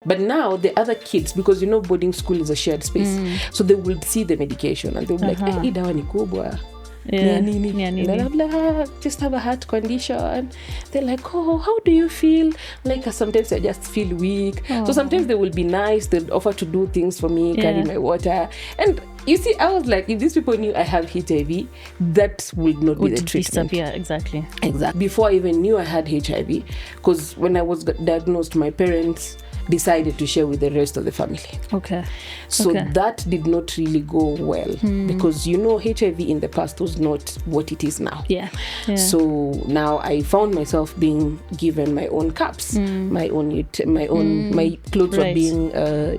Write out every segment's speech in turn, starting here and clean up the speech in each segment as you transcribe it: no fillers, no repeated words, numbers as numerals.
But now the other kids, because boarding school is a shared space, so they will see the medication and they'll be like, hii dawa ni kubwa. And then I'm like, just have a heart condition. They're like, oh, how do you feel? Like, sometimes I just feel weak. So sometimes they will be nice. They'll offer to do things for me, carry my water. And you see, I was like, if these people knew I have HIV, that would not be the treatment. Yeah, exactly. Before I even knew I had HIV, because when I was diagnosed, my parents decided to share with the rest of the family. So that did not really go well because HIV in the past was not what it is now. So now I found myself being given my own cups, my clothes were being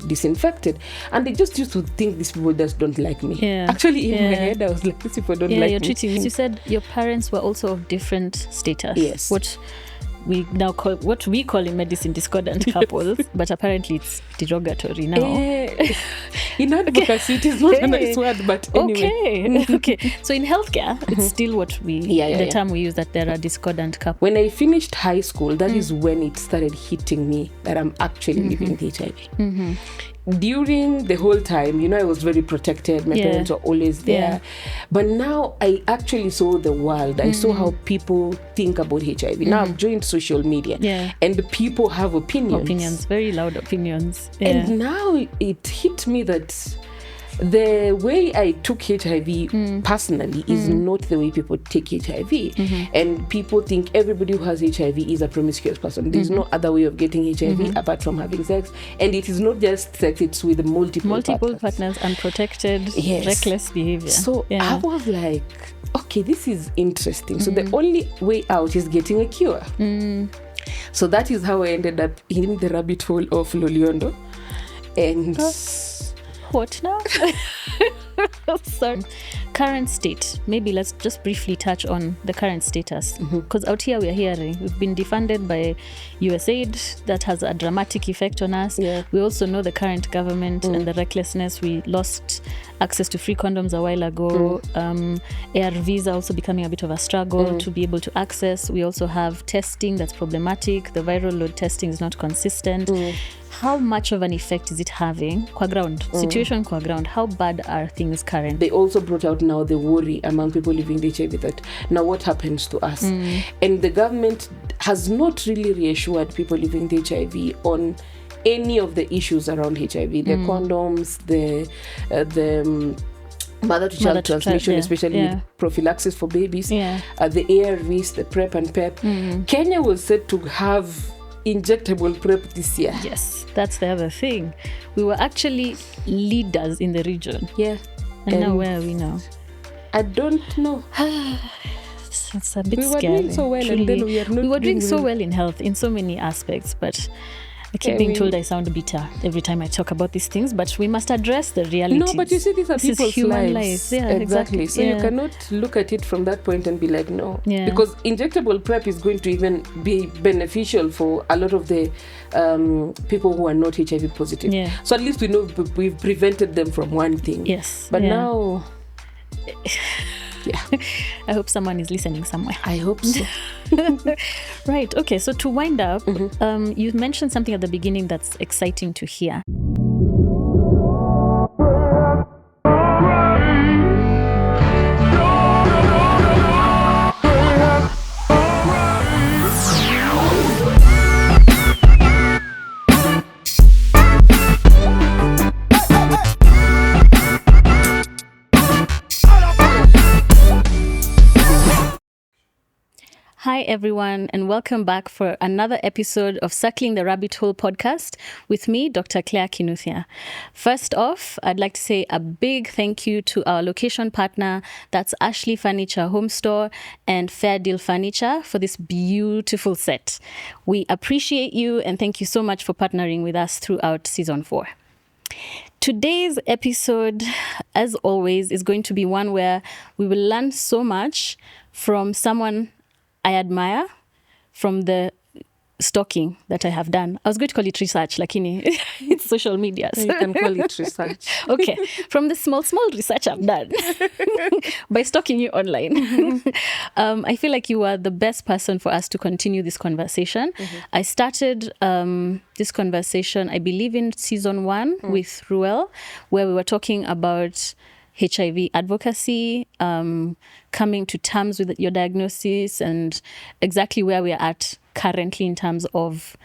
disinfected, and I just used to think these people just don't like me. Actually, in my head, I was like, these people don't like me. Treating me. You said your parents were also of different status. Yes. What we call in medicine discordant couples, but apparently it's derogatory now. In advocacy, it is not a nice word, but anyway. Okay. So in healthcare, it's still what the term we use, that there are discordant couples. When I finished high school, that is when it started hitting me that I'm actually living with HIV. During the whole time, I was very protected. My parents were always there. But now I actually saw the world. I saw how people think about HIV. Now I've joined social media and people have opinions. Very loud opinions. And now it hit me that the way I took HIV personally is not the way people take HIV. And people think everybody who has HIV is a promiscuous person. There's no other way of getting HIV apart from having sex. And it is not just sex, it's with multiple partners, unprotected, reckless behavior. So I was like, okay, this is interesting. So the only way out is getting a cure. So that is how I ended up in the rabbit hole of Loliondo. And what now? Sorry. Current state. Maybe let's just briefly touch on the current status. Because out here we are hearing we've been defunded by USAID. That has a dramatic effect on us. We also know the current government and the recklessness. We lost access to free condoms a while ago. ARVs are also becoming a bit of a struggle to be able to access. We also have testing that's problematic. The viral load testing is not consistent. How much of an effect is it having qua ground? Situation qua ground, how bad are things currently? They also brought out now the worry among people living with HIV that now what happens to us? And the government has not really reassured people living with HIV on any of the issues around HIV, the condoms, the mother-to-child transmission, especially with prophylaxis for babies, the ARVs, the PrEP and PEP. Kenya was said to have injectable PrEP this year. Yes, that's the other thing. We were actually leaders in the region. And now where are we now? I don't know. It's a bit scary. We were doing so well, and then we are not. We were doing so well in health in so many aspects, but I keep being told I sound bitter every time I talk about these things, but we must address the realities. No, but you see, these are people's human lives. Yeah, exactly. So you cannot look at it from that point and be like, no. Because injectable PrEP is going to even be beneficial for a lot of the people who are not HIV positive. So at least we know we've prevented them from one thing. But now... I hope someone is listening somewhere. I hope so. Right. Okay. So to wind up, you mentioned something at the beginning that's exciting to hear. Hi everyone, and welcome back for another episode of Circling the Rabbit Hole podcast with me, Dr. Claire Kinuthia. First off, I'd like to say a big thank you to our location partner, that's Ashley Furniture Home Store and Fair Deal Furniture, for this beautiful set. We appreciate you and thank you so much for partnering with us throughout season 4. Today's episode, as always, is going to be one where we will learn so much from someone I admire, from the stalking that I have done. I was going to call it research, lakini it's social media. So you can call it research. Okay. From the small research I've done by stalking you online, I feel like you are the best person for us to continue this conversation. I started this conversation, I believe, in season 1 with Ruel, where we were talking about HIV advocacy, coming to terms with your diagnosis, and exactly where we are at currently in terms of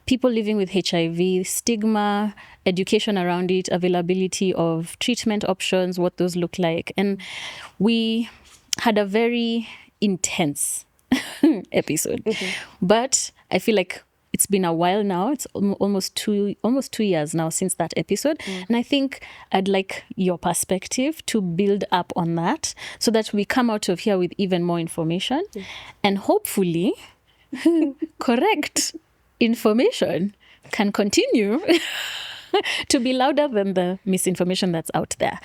people living with HIV, stigma, education around it, availability of treatment options, what those look like. And we had a very intense episode. But I feel like it's been a while now. It's almost 2 years now since that episode. And I think I'd like your perspective to build up on that so that we come out of here with even more information and hopefully correct information can continue to be louder than the misinformation that's out there.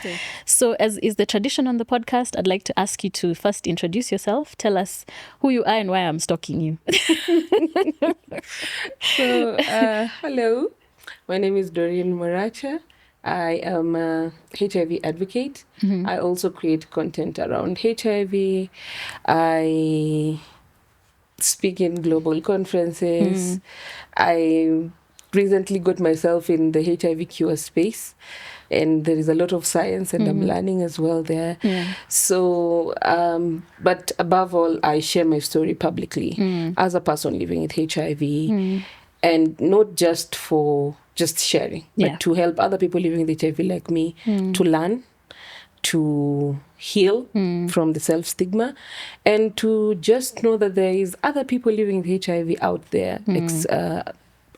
So, as is the tradition on the podcast, I'd like to ask you to first introduce yourself. Tell us who you are and why I'm stalking you. So, hello. My name is Doreen Moracha. I am a HIV advocate. I also create content around HIV. I speak in global conferences. I recently got myself in the HIV cure space, and there is a lot of science and I'm learning as well there. So, but above all, I share my story publicly as a person living with HIV, and not just for just sharing, but to help other people living with HIV like me to learn, to heal from the self-stigma, and to just know that there is other people living with HIV out there,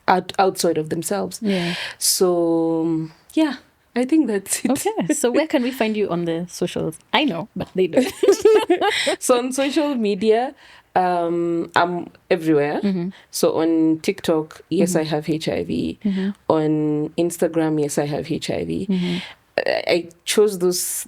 outside of themselves. So, yeah, I think that's it. Okay, so where can we find you on the socials? I know, but they don't. So on social media, I'm everywhere. So on TikTok, yes, I have HIV. On Instagram, yes, I have HIV. I chose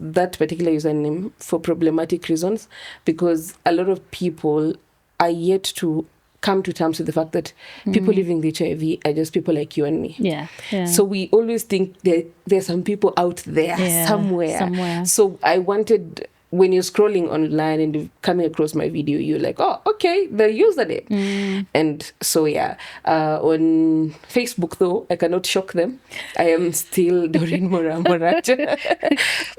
that particular username for problematic reasons, because a lot of people are yet to come to terms with the fact that people living with HIV are just people like you and me. So we always think there's some people out there somewhere. So I wanted, when you're scrolling online and you're coming across my video, you're like, oh, okay, the username. And so, on Facebook, though, I cannot shock them. I am still Doreen Moracha.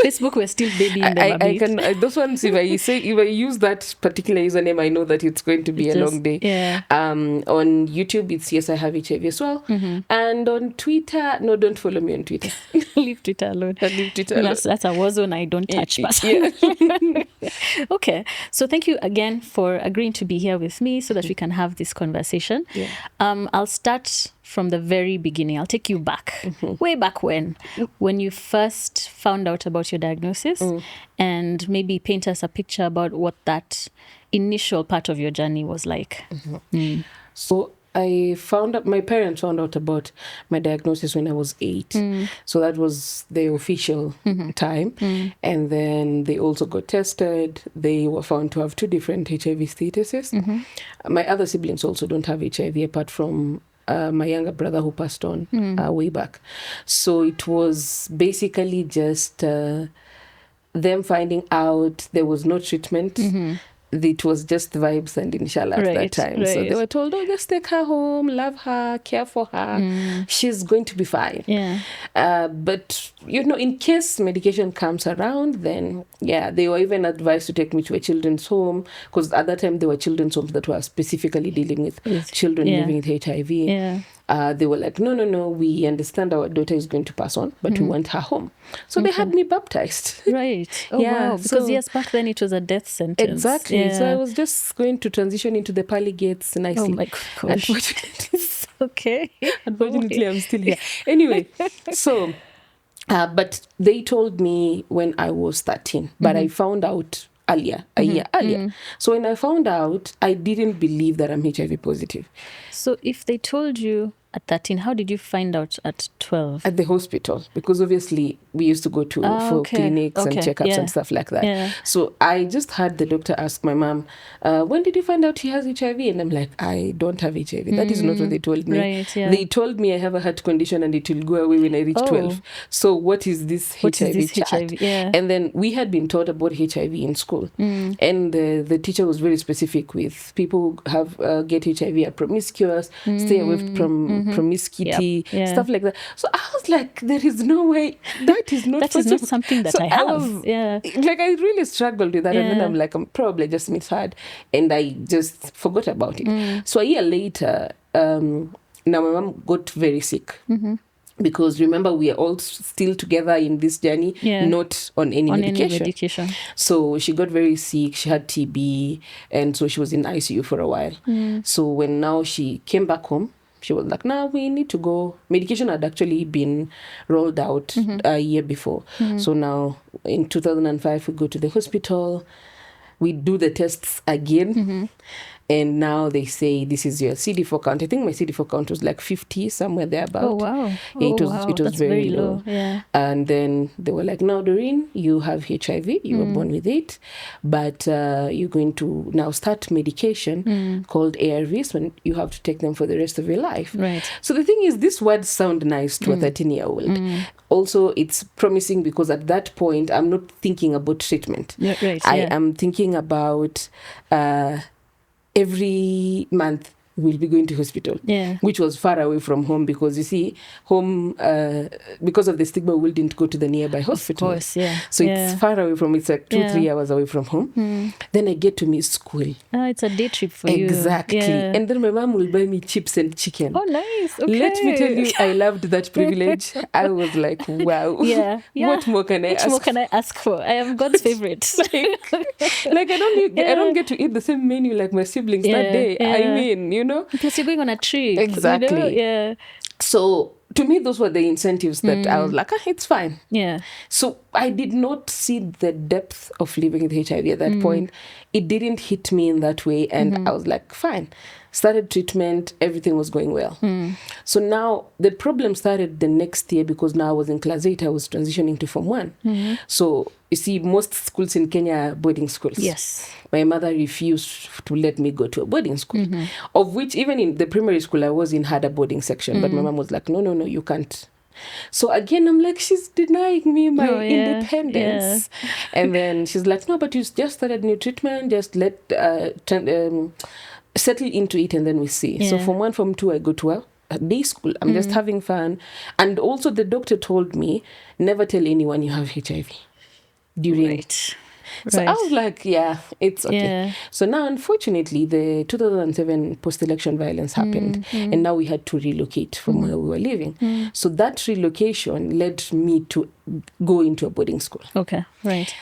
Facebook, we're still babying them a bit. I can, those ones, if I use that particular username, I know that it's going to be a long day. On YouTube, it's yes, I have HIV as well. And on Twitter, no, don't follow me on Twitter. Leave Twitter alone. That's a war zone I don't touch. Okay, so thank you again for agreeing to be here with me so that we can have this conversation. I'll start from the very beginning. I'll take you back, way back when you first found out about your diagnosis, and maybe paint us a picture about what that initial part of your journey was like. So my parents found out about my diagnosis when I was 8. So that was the official time. And then they also got tested. They were found to have 2 different HIV statuses. My other siblings also don't have HIV, apart from my younger brother who passed on way back. So it was basically just them finding out there was no treatment. It was just vibes and inshallah at that time. So they were told, oh, just take her home, love her, care for her. She's going to be fine. But, in case medication comes around, then, they were even advised to take me to a children's home, because at that time there were children's homes that were specifically dealing with children living with HIV. They were like, no, we understand our daughter is going to pass on, but we want her home. So they had me baptized. Oh, wow. Because back then it was a death sentence. Exactly. So I was just going to transition into the pearly gates nicely. Oh my gosh. Unfortunately. Okay. Unfortunately, I'm still here. Anyway, so, but they told me when I was 13, but I found out a year earlier. So when I found out, I didn't believe that I'm HIV positive. So if they told you at 13. How did you find out at 12? At the hospital, because obviously we used to go to for clinics and checkups and stuff like that. Yeah. So I just had the doctor ask my mom, when did you find out she has HIV? And I'm like, I don't have HIV. That is not what they told me. Right, yeah. They told me I have a heart condition and it will go away when I reach 12. So what is this HIV chat? Yeah. And then we had been taught about HIV in school. And the teacher was very specific with people who have get HIV are promiscuous, stay away from promiscuity, stuff like that. So I was like, there is no way that is not that is not something that I have. Like I really struggled with that, and then I'm like, I'm probably just misheard, and I just forgot about it. So a year later, now my mom got very sick. Because remember, we are all still together in this journey, not on any medication. So she got very sick. She had TB, and so she was in ICU for a while. So when now she came back home, she was like, "Now we need to go." Medication had actually been rolled out a year before. So now in 2005, we go to the hospital. We do the tests again. And now they say, this is your CD4 count. I think my CD4 count was like 50, somewhere thereabout. Oh, wow. It was very low. Yeah. And then they were like, "Now, Doreen, you have HIV. You were born with it. But you're going to now start medication called ARVs, when you have to take them for the rest of your life." Right. So the thing is, these words sound nice to a 13-year-old. Also, it's promising because at that point, I'm not thinking about treatment. I am thinking about... every month we'll be going to hospital, which was far away from home, because you see, home, because of the stigma, we didn't go to the nearby hospital. Of course, So it's far away from, it's like 2-3 hours away from home. Then I get to miss school. It's a day trip for you. Exactly. And then my mom will buy me chips and chicken. Oh, nice. Okay. Let me tell you, I loved that privilege. I was like, wow. What more can I ask? What more can I ask for? I am God's favorite. like I don't get to eat the same menu like my siblings that day. I mean, you know. Because you're going on a trip. Exactly. You know? So to me, those were the incentives that I was like, it's fine. So I did not see the depth of living with HIV at that point. It didn't hit me in that way. And I was like, fine. Started treatment, everything was going well. So now the problem started the next year, because now I was in class 8, I was transitioning to Form 1. So you see, most schools in Kenya are boarding schools. Yes. My mother refused to let me go to a boarding school, of which even in the primary school I was in had a boarding section. But my mom was like, no, you can't. So again, I'm like, she's denying me my independence. And then she's like, no, but you just started new treatment, just let... settle into it, and then we see. So Form 1, Form 2, I go to a day school. I'm just having fun. And also the doctor told me, never tell anyone you have HIV during. So I was like, it's okay. So now, unfortunately, the 2007 post-election violence happened, and now we had to relocate from where we were living. So that relocation led me to go into a boarding school. Okay, right.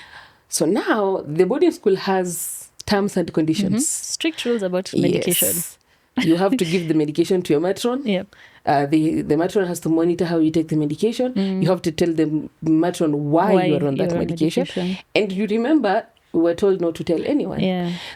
So now the boarding school has terms and conditions. Strict rules about medication. Yes. You have to give the medication to your matron. The matron has to monitor how you take the medication. You have to tell the matron why you are on that medication. And you remember, we were told not to tell anyone.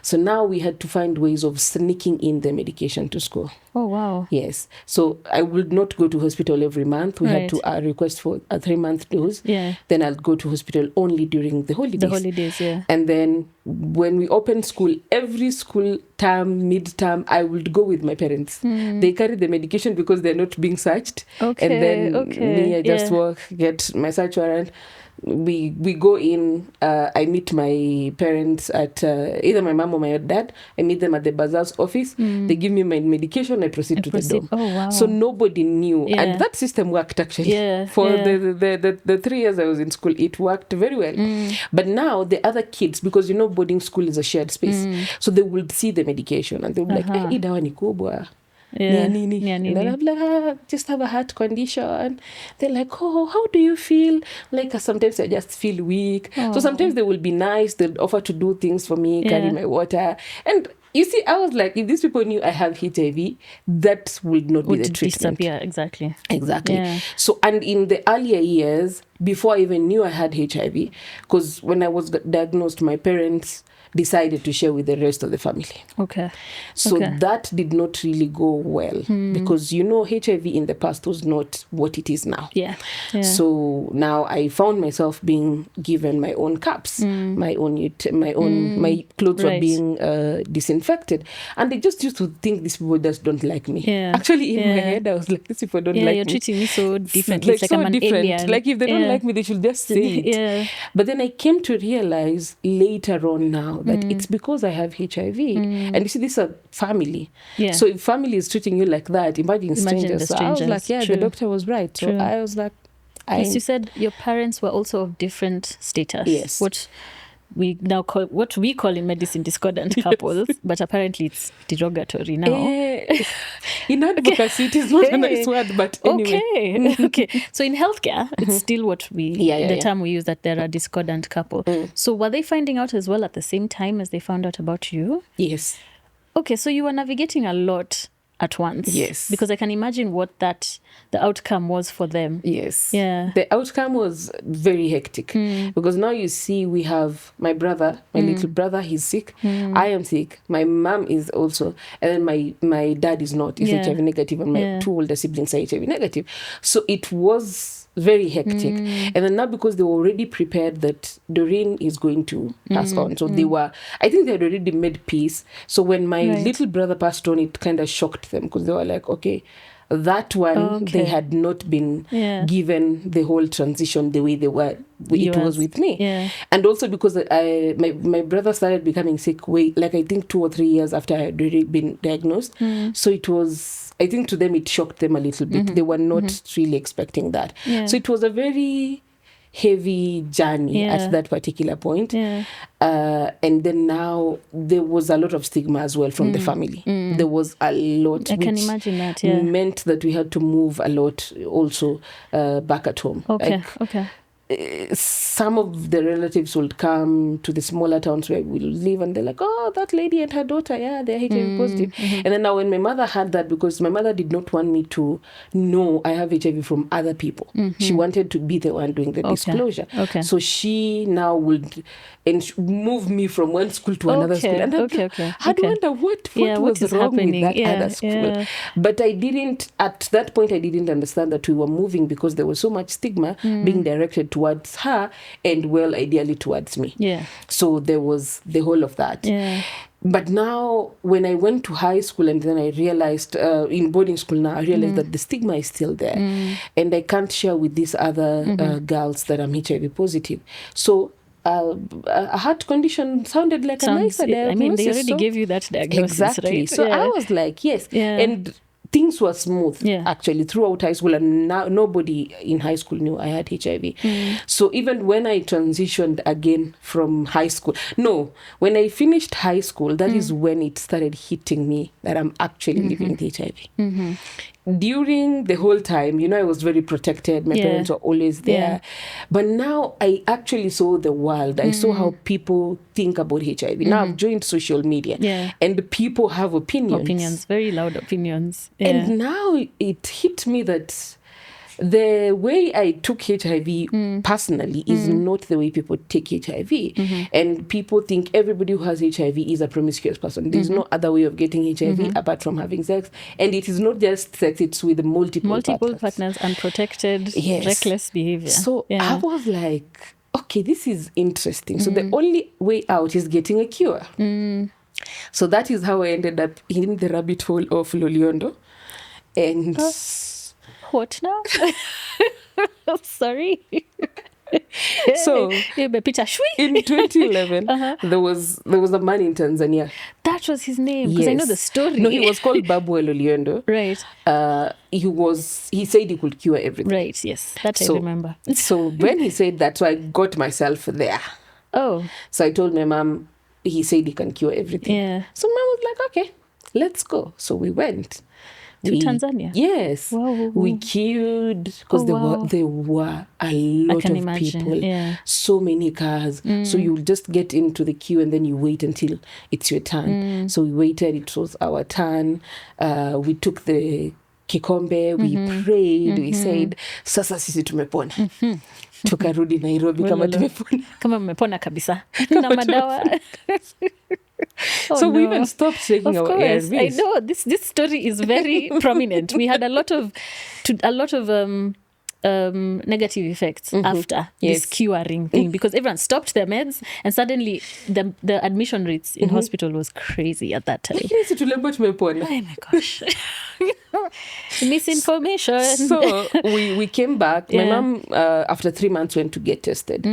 So now we had to find ways of sneaking in the medication to school. Oh, wow. Yes. So I would not go to hospital every month. We had to request for a 3-month dose. Then I'll go to hospital only during the holidays. And then when we opened school, every school term, mid-term, I would go with my parents. They carry the medication because they're not being searched. And then me, I just walk, get my search warrant. We go in, I meet my parents at either my mom or my dad. I meet them at the bazaar's office. They give me my medication. I proceed to the dorm. Oh, wow. So nobody knew. And that system worked actually. For the 3 years I was in school, it worked very well. But now the other kids, because you know boarding school is a shared space, so they would see the medication and they would be like, hey, dawa ni kubwa. And then I'm like, just have a heart condition. They're like, oh, how do you feel? Like sometimes I just feel weak. So sometimes they will be nice. They'll offer to do things for me, carry my water. And you see, I was like, if these people knew I have HIV, that would not be the treatment. Disappear, exactly. So, and in the earlier years, before I even knew I had HIV, because when I was diagnosed, my parents decided to share with the rest of the family. So that did not really go well, because HIV in the past was not what it is now. So now I found myself being given my own cups, my clothes were being disinfected, and I just used to think these people just don't like me. Actually, in my head, I was like, these people don't like me. You're treating me so differently. Like I'm an alien. Like if they don't like me, they should just say it. But then I came to realize later on now that it's because I have HIV. And you see, this is a family. So if family is treating you like that, imagine strangers. So I was like, the doctor was right. So I was like, you said your parents were also of different status. Yes. What we call in medicine discordant couples, but apparently it's derogatory now. In advocacy, it is not a nice word, but anyway. Okay. So in healthcare, it's still what the term we use, that they're a discordant couple. So were they finding out as well at the same time as they found out about you? Yes. Okay, so you were navigating a lot at once. Yes. Because I can imagine what the outcome was for them. Yes. Yeah. The outcome was very hectic, because now you see we have my brother, my little brother, he's sick. I am sick. My mom is also, and then my dad is not. He's HIV negative, and my two older siblings are HIV negative. So it was very hectic. And then now, because they were already prepared that Doreen is going to pass on. So I think they had already made peace. So when my little brother passed on, it kind of shocked them, because they were like, okay, that one, they had not been given the whole transition the way it was with me. And also because my brother started becoming sick I think 2 or 3 years after I had already been diagnosed. So it was, I think to them it shocked them a little bit. They were not really expecting that. So it was a very heavy journey at that particular point. And then now there was a lot of stigma as well from the family. There was a lot. I can imagine that. Meant that we had to move a lot also back at home. Some of the relatives would come to the smaller towns where we live, and they're like, oh, that lady and her daughter, they're HIV positive. And then now when my mother had that, because my mother did not want me to know I have HIV from other people. She wanted to be the one doing the disclosure. So she now would move me from one school to another school. And I'd wonder what was wrong with that other school. But at that point, I didn't understand that we were moving because there was so much stigma being directed towards her and, well, ideally towards me. So there was the whole of that. But now when I went to high school, and then I realized in boarding school now, I realized that the stigma is still there. And I can't share with these other girls that I'm HIV positive. So a heart condition sounded like a nicer diagnosis. I mean, they already gave you that diagnosis, exactly. Right? So I was like, yes. And things were smooth, actually, throughout high school. And now nobody in high school knew I had HIV. So even when I transitioned again from high school, when I finished high school, that is when it started hitting me that I'm actually living with HIV. During the whole time, I was very protected. My parents were always there. But now I actually saw the world. I saw how people think about HIV. Now I've joined social media. And people have opinions. Opinions, very loud opinions. And now it hit me that the way I took HIV personally is not the way people take HIV. And people think everybody who has HIV is a promiscuous person. There's no other way of getting HIV apart from having sex. And it is not just sex, it's with multiple partners, unprotected, reckless behavior. So I was like, okay, this is interesting. So the only way out is getting a cure. So that is how I ended up in the rabbit hole of Loliondo. And... what now? Sorry. So in 2011, there was a man in Tanzania. That was his name, because I know the story. No, he was called Babu Loliondo. Right. He said he could cure everything. Right, yes. That I remember. So when he said that, so I got myself there. Oh. So I told my mom, he said he can cure everything. Yeah. So mom was like, okay, let's go. So we went. To Tanzania? Yes. Wow. We queued because there were a lot of people. So many cars. So you just get into the queue and then you wait until it's your turn. So we waited. It was our turn. We took the kikombe, we prayed, we said, sasa sisi tumepona. Tukarudi Nairobi kama tumepona. Kama mmepona kabisa. Na madawa. So we even stopped taking our ARVs. I know this story is very prominent. We had a lot of negative effects after this curing thing, because everyone stopped their meds and suddenly the admission rates in hospital was crazy at that time. Oh my gosh. Misinformation. So we came back. My mom, after 3 months, went to get tested,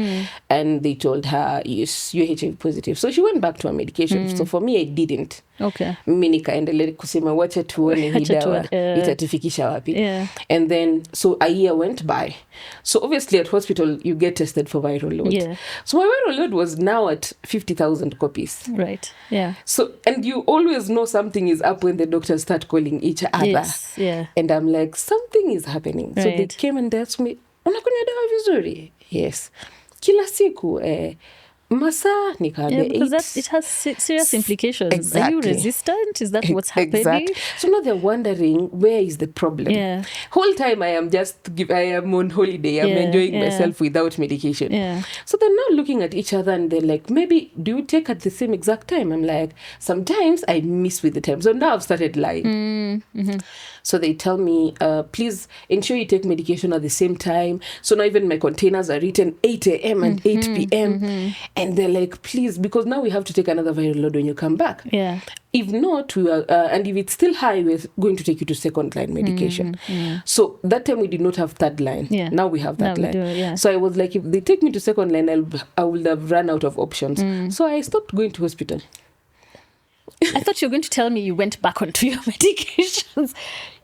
and they told her, yes, you're HIV positive. So she went back to her medication. So for me, I didn't. Okay. Mimi nikaendelea kusema wacha tuone hii dawa itatufikisha wapi. And then so a year went by. So obviously at hospital you get tested for viral load. So my viral load was now at 50,000 copies. Right. Yeah. So and you always know something is up when the doctors start calling each other. Yes. Yeah. And I'm like, something is happening. So they came and they asked me, unakunywa dawa vizuri? Yes. Kila siku Masa nikaambia because it has serious implications. Exactly. Are you resistant? Is that what's happening? Exactly. So now they're wondering, where is the problem? Whole time I am on holiday. I'm enjoying myself without medication. So they're now looking at each other and they're like, maybe do you take at the same exact time? I'm like, sometimes I miss with the time. So now I've started lying. So they tell me, please ensure you take medication at the same time. So now even my containers are written 8 a.m. and 8 p.m. And they're like, please, because now we have to take another viral load when you come back. If not, we are, and if it's still high, we're going to take you to second line medication. So that time we did not have third line. Now we have that line. So I was like, if they take me to second line, I will have run out of options. So I stopped going to hospital. I thought you were going to tell me you went back onto your medications.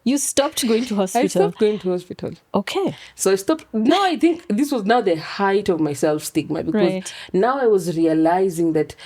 You stopped going to hospital. I stopped going to hospital. Okay. So I stopped. Now I think this was now the height of my self-stigma, because now I was realizing that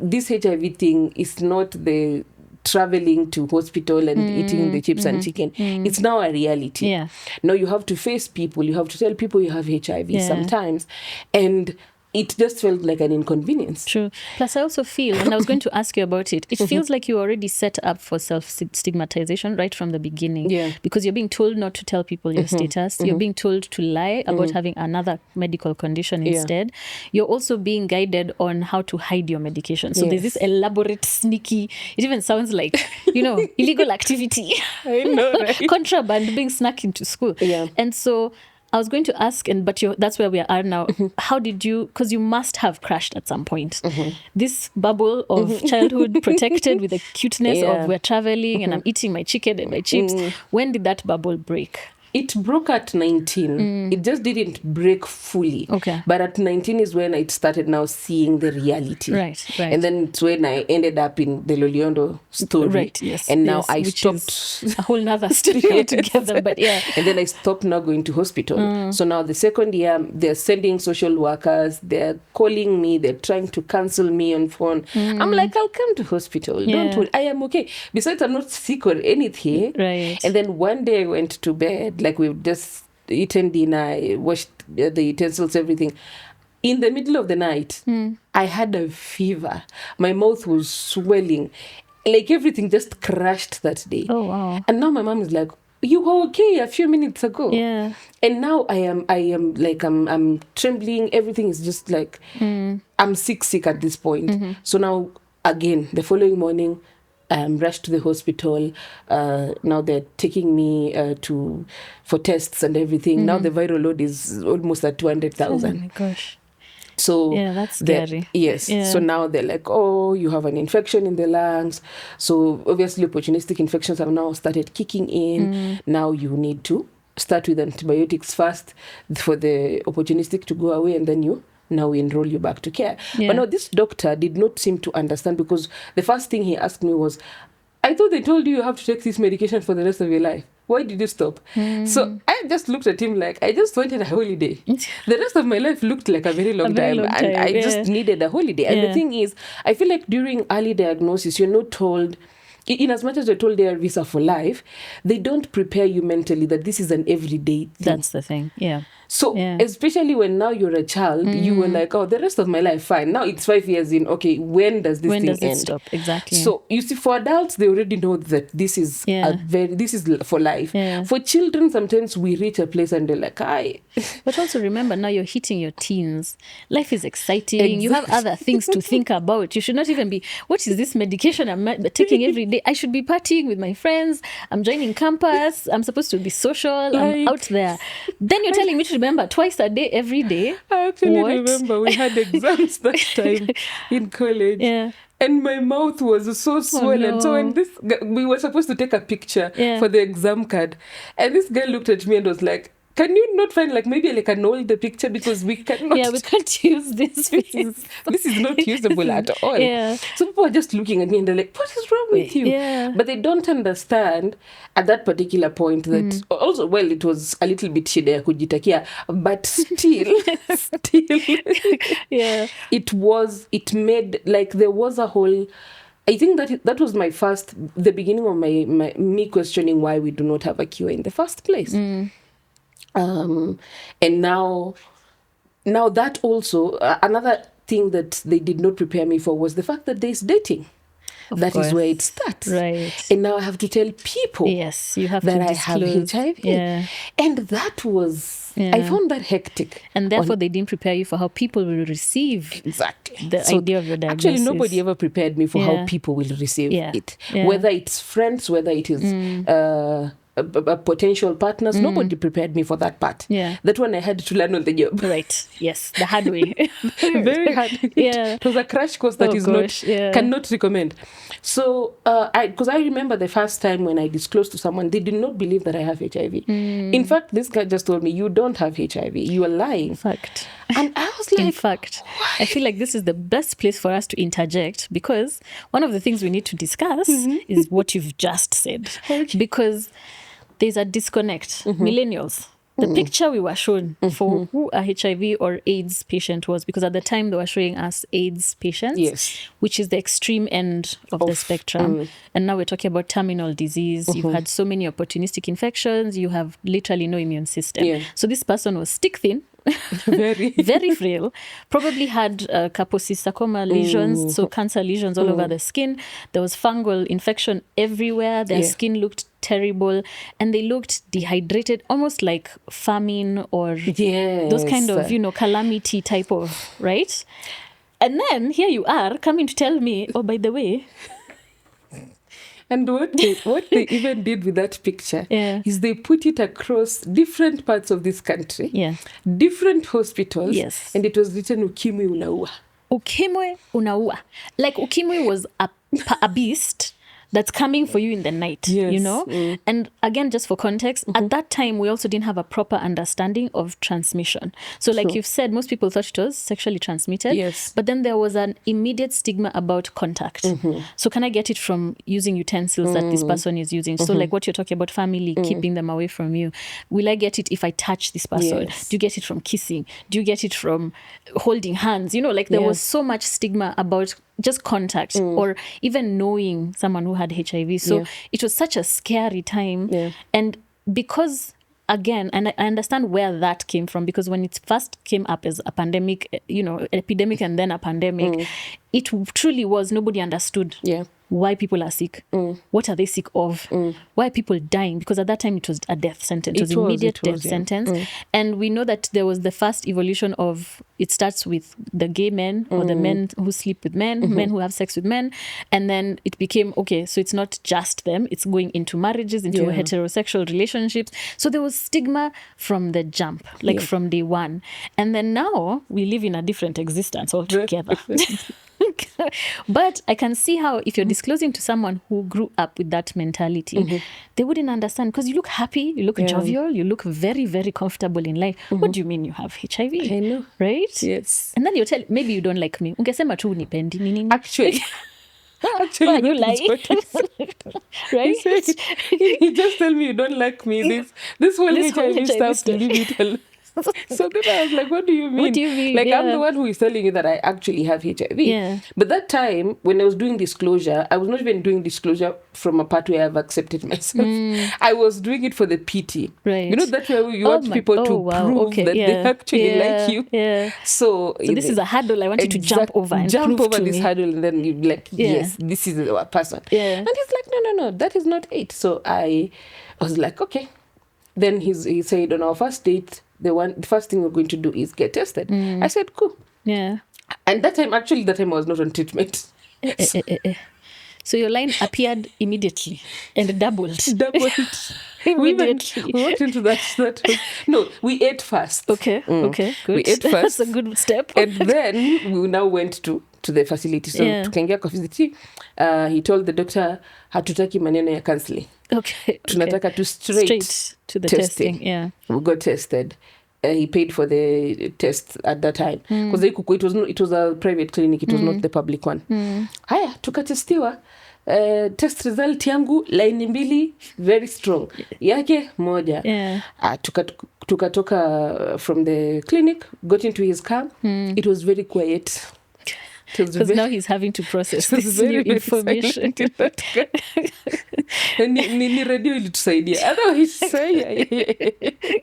this HIV thing is not the traveling to hospital and eating the chips and chicken. It's now a reality. Now you have to face people. You have to tell people you have HIV sometimes. And it just felt like an inconvenience. True. Plus, I also feel, and I was going to ask you about it, it feels like you already set up for self-stigmatization right from the beginning. Because you're being told not to tell people your status. You're being told to lie about having another medical condition instead. You're also being guided on how to hide your medication. So there's this elaborate, sneaky, it even sounds like, illegal activity. I know, right? Contraband being snuck into school. And so I was going to ask, but that's where we are now. How did you, because you must have crashed at some point. This bubble of childhood protected with the cuteness of we're traveling and I'm eating my chicken and my chips. When did that bubble break? It broke at 19. It just didn't break fully. Okay. But at 19 is when I started now seeing the reality. Right. And then it's when I ended up in the Loliondo story. Right, yes. And now I which stopped. Is a whole nother story altogether, but And then I stopped now going to hospital. So now the second year, they're sending social workers. They're calling me. They're trying to cancel me on phone. I'm like, I'll come to hospital. Don't worry. I am okay. Besides, I'm not sick or anything. Right. And then one day I went to bed. Like we've just eaten dinner, washed the utensils, everything. In the middle of the night, I had a fever. My mouth was swelling. Like everything just crashed that day. Oh, wow. And now my mom is like, you were okay a few minutes ago. And now I am like, I'm trembling. Everything is just like, I'm sick at this point. So now, again, the following morning, rushed to the hospital. Now they're taking me for tests and everything. Now the viral load is almost at 200,000. Oh my gosh. So that's scary. So now they're like, oh, you have an infection in the lungs. So obviously opportunistic infections have now started kicking in. Now you need to start with antibiotics first for the opportunistic to go away, and then now we enroll you back to care. But now this doctor did not seem to understand, because the first thing he asked me was, I thought they told you have to take this medication for the rest of your life. Why did you stop? So I just looked at him like, I just wanted a holiday. The rest of my life looked like a very long time. And I just needed a holiday. And the thing is, I feel like during early diagnosis, you're not told, in as much as you're told they are visa for life, they don't prepare you mentally that this is an everyday thing. That's the thing, So especially when now you're a child, you were like, oh, the rest of my life, fine. Now it's 5 years in. Okay, when does this thing end? Stop? Exactly. So you see, for adults, they already know that this is this is for life. For children, sometimes we reach a place and they're like, But also remember, now you're hitting your teens. Life is exciting. Exactly. You have other things to think about. You should not even be, what is this medication I'm taking every day? I should be partying with my friends. I'm joining campus. I'm supposed to be social. I'm out there. Then you're telling me to remember twice a day, every day. I actually remember we had exams that time in college. And my mouth was so swollen. No. So when we were supposed to take a picture for the exam card. And this guy looked at me and was like, can you not find maybe like an older picture, because we cannot. Yeah, we can't use this. This is not usable at all. So people are just looking at me and they're like, what is wrong with you? But they don't understand at that particular point that also, well, it was a little bit shida ya kujitakia, but still, it made, like, there was a whole, I think that was the beginning of me questioning why we do not have a cure in the first place. And now that also, another thing that they did not prepare me for was the fact that there's dating. That is where it starts. Right. And now I have to tell people you have that to I have HIV. And that was, I found that hectic. And therefore they didn't prepare you for how people will receive the idea of your diagnosis. Actually, nobody ever prepared me for how people will receive it. Whether it's friends, whether it is potential partners, nobody prepared me for that part. That one I had to learn on the job. Right. Yes, the hard way. Very hard. It was a crash course that cannot recommend. So because I remember the first time when I disclosed to someone, they did not believe that I have HIV. In fact, this guy just told me, you don't have HIV, you are lying. In fact. And I was like, in fact, I feel like this is the best place for us to interject, because one of the things we need to discuss is what you've just said. Because there's a disconnect. Millennials, the picture we were shown for who a HIV or AIDS patient was, because at the time they were showing us AIDS patients, which is the extreme end of the spectrum. And now we're talking about terminal disease. You've had so many opportunistic infections. You have literally no immune system. So this person was stick thin. Very frail, probably had Kaposi sarcoma lesions, so cancer lesions all over the skin. There was fungal infection everywhere. Their skin looked terrible, and they looked dehydrated, almost like famine or those kind of, calamity type of, right? And then here you are coming to tell me, oh, by the way. And what they even did with that picture is they put it across different parts of this country, different hospitals, and it was written, Ukimwi unaua. Ukimwi unaua. Like Ukimwi was a beast that's coming for you in the night, And again, just for context, at that time, we also didn't have a proper understanding of transmission. So like you've said, most people thought it was sexually transmitted, but then there was an immediate stigma about contact. So can I get it from using utensils that this person is using? So like what you're talking about, family, keeping them away from you. Will I get it if I touch this person? Do you get it from kissing? Do you get it from holding hands? Like there was so much stigma about just contact or even knowing someone who had HIV. So it was such a scary time. And because, again, and I understand where that came from, because when it first came up as a pandemic, epidemic and then a pandemic, it truly was, nobody understood why people are sick. What are they sick of? Why are people dying? Because at that time it was a death sentence. It was immediate death sentence. And we know that there was the first evolution of, it starts with the gay men or the men who sleep with men, men who have sex with men. And then it became, okay, so it's not just them. It's going into marriages, into heterosexual relationships. So there was stigma from the jump, like from day one. And then now we live in a different existence altogether. But I can see how if you're disclosing to someone who grew up with that mentality, they wouldn't understand, because you look happy, you look jovial, you look very, very comfortable in life. What do you mean you have HIV? I know. Right? Yes. And then you tell, maybe you don't like me. Ungesema tu unipendi nini? Actually, you lie. Right? You just tell me you don't like me. This whole HIV stuff, leave it alone. So then I was like, what do you mean? What do you mean? Like, Yeah. I'm the one who is telling you that I actually have HIV. Yeah. But that time, when I was doing disclosure, I was not even doing disclosure from a part where I've accepted myself. I was doing it for the pity. Right. You know, that way you want people to prove that they actually like you. Yeah. So this is a hurdle I want you to jump over and jump prove over to this me. hurdle, and then you're like, yes, this is our person. Yeah. And he's like, no, that is not it. So I was like, okay. Then he said, on our first date, the first thing we're going to do is get tested. I said, cool. Yeah. And that time I was not on treatment. So your line appeared immediately and doubled. Immediately. We went into that. No, we ate first. Okay, good. We ate first. That's a good step. And then we now went to the facility. So tukaingia kwa facility, he told the doctor, hatutaki maneno ya counseling. Okay. Tunataka to straight to the testing. Yeah. We got tested. He paid for the test at that time because it was a private clinic. It was not the public one. Haya, tukatestiwa. Test result yangu line 2 very strong, yake moja. Tukatoka from the clinic, got into his car. It was very quiet. Because now he's having to process this new information. Ni radio ilitusaidia. Otherwise,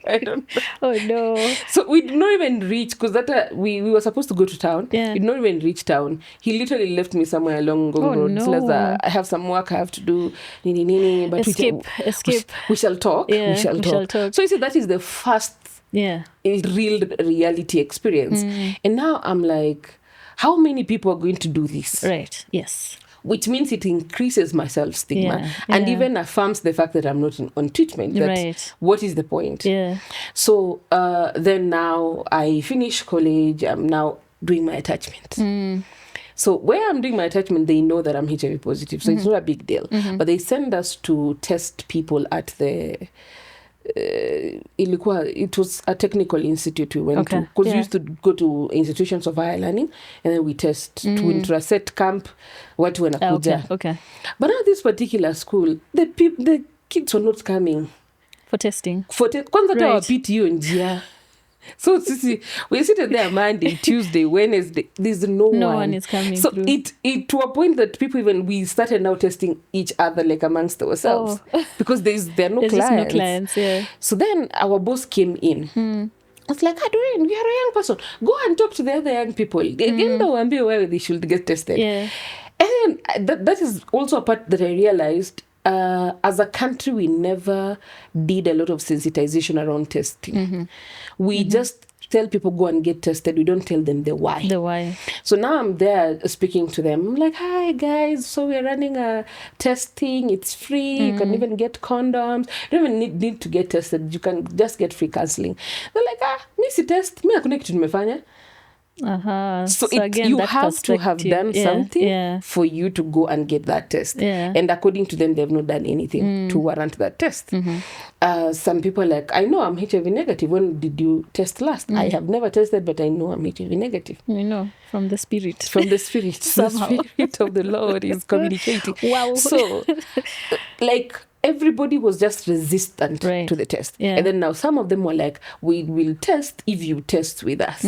I don't know. Oh no. So we did not even reach, because we were supposed to go to town. We did not even reach town. He literally left me somewhere along Ngong Road. No. I have some work I have to do. But escape. We shall talk. Yeah, we shall talk. So you see, that is the first real reality experience. And now I'm like, how many people are going to do this? Right. Yes. Which means it increases my self-stigma and even affirms the fact that I'm not on treatment. What is the point? Yeah. So then now I finish college. I'm now doing my attachment. So where I'm doing my attachment, they know that I'm HIV positive. So it's not a big deal. But they send us to test people at the... it was a technical institute we went to, because we used to go to institutions of higher learning, and then we test to Intraset camp watu wanakuja. Okay. But now this particular school, the kids were not coming for testing. Kwanza ta wapiti hiyo njia. So we seated there Monday, Tuesday, Wednesday. There's no one is coming. So through. it to a point that people we started now testing each other like amongst ourselves because there are no clients. Just no clients. Yeah. So then our boss came in. I was like, Doreen, you are a young person. Go and talk to the other young people. Where they should get tested. Yeah. And that is also a part that I realized. As a country, we never did a lot of sensitization around testing. We just tell people go and get tested. We don't tell them the why. So now I'm there speaking to them. I'm like, hi guys, so we're running a testing. It's free. You can even get condoms. You don't even need to get tested. You can just get free counseling. They're like, mi si test. Mi hakuna kitu nimefanya. So again, you have to have done something for you to go and get that test. And according to them, they've not done anything to warrant that test. Some people are like, I know I'm HIV negative. When did you test last? I have never tested, but I know I'm HIV negative. You know, from the spirit. The spirit of the Lord is communicating. Wow. So, like, everybody was just resistant to the test. And then now some of them were like, we will test if you test with us.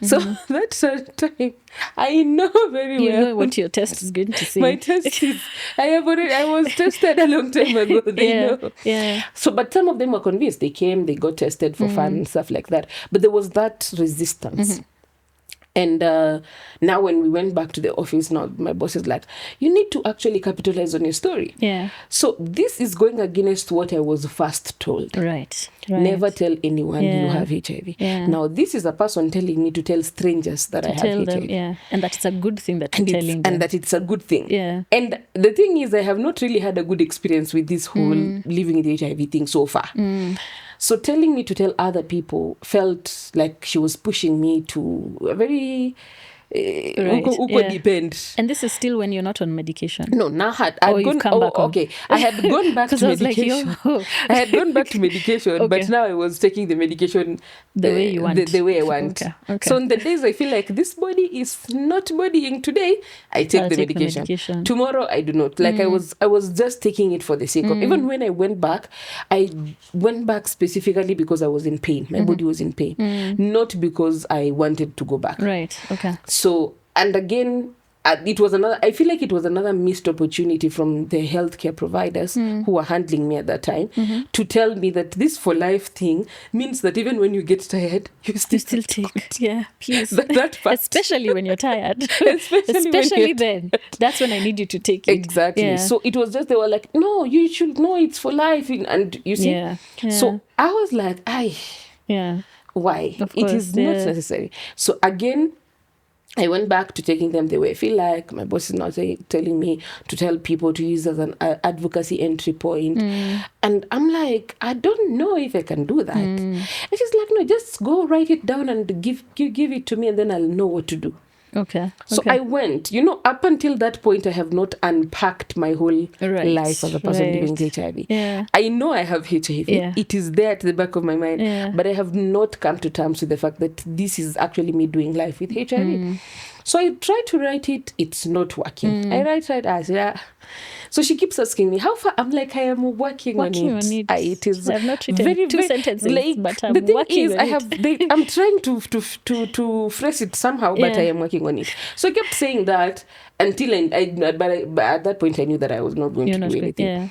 So that's the time. I know very well. You know what your test is going to say. My test is, I was tested a long time ago. They know. Yeah. So, but some of them were convinced. They came, they got tested for fun and stuff like that. But there was that resistance. And now when we went back to the office, now my boss is like, you need to actually capitalize on your story. So this is going against what I was first told. Right. Never tell anyone you have HIV. Now this is a person telling me to tell strangers that I have HIV. And that it's a good thing that you're telling them. And that it's a good thing. And the thing is, I have not really had a good experience with this whole living with HIV thing so far. So telling me to tell other people felt like she was pushing me to a very uko depend. And this is still when you're not on medication? No, now I had gone back to medication. I had gone back to medication, but now I was taking the medication the way you want. The way I want. Okay. So on the days I feel like this body is not bodying today, I take the medication. Tomorrow I do not. Like I was just taking it for the sake of. Even when I went back specifically because I was in pain. My body was in pain, not because I wanted to go back. Right. Okay. So, and again, I feel like it was another missed opportunity from the healthcare providers who were handling me at that time to tell me that this for life thing means that even when you get tired, you still take. Yeah, please. that part. Especially when you're tired. Especially then. That's when I need you to take it. Exactly. Yeah. So it was just, they were like, no, you should know it's for life. And you see? Yeah. So I was like, why? It is not necessary. So again, I went back to taking them the way I feel like. My boss is now telling me to tell people to use as an advocacy entry point. And I'm like, I don't know if I can do that. And she's like, no, just go write it down and give it to me and then I'll know what to do. Okay. So I went, up until that point, I have not unpacked my whole life as a person living with HIV. Yeah. I know I have HIV. Yeah. It is there at the back of my mind, but I have not come to terms with the fact that this is actually me doing life with HIV. So I try to write it. It's not working. I write as So she keeps asking me, how far? I'm like, I am working on it. It is I have not written two sentences, but I'm working on it. I'm trying to phrase it somehow, but I am working on it. So I kept saying that until but at that point I knew that I was not going to do anything. Yeah.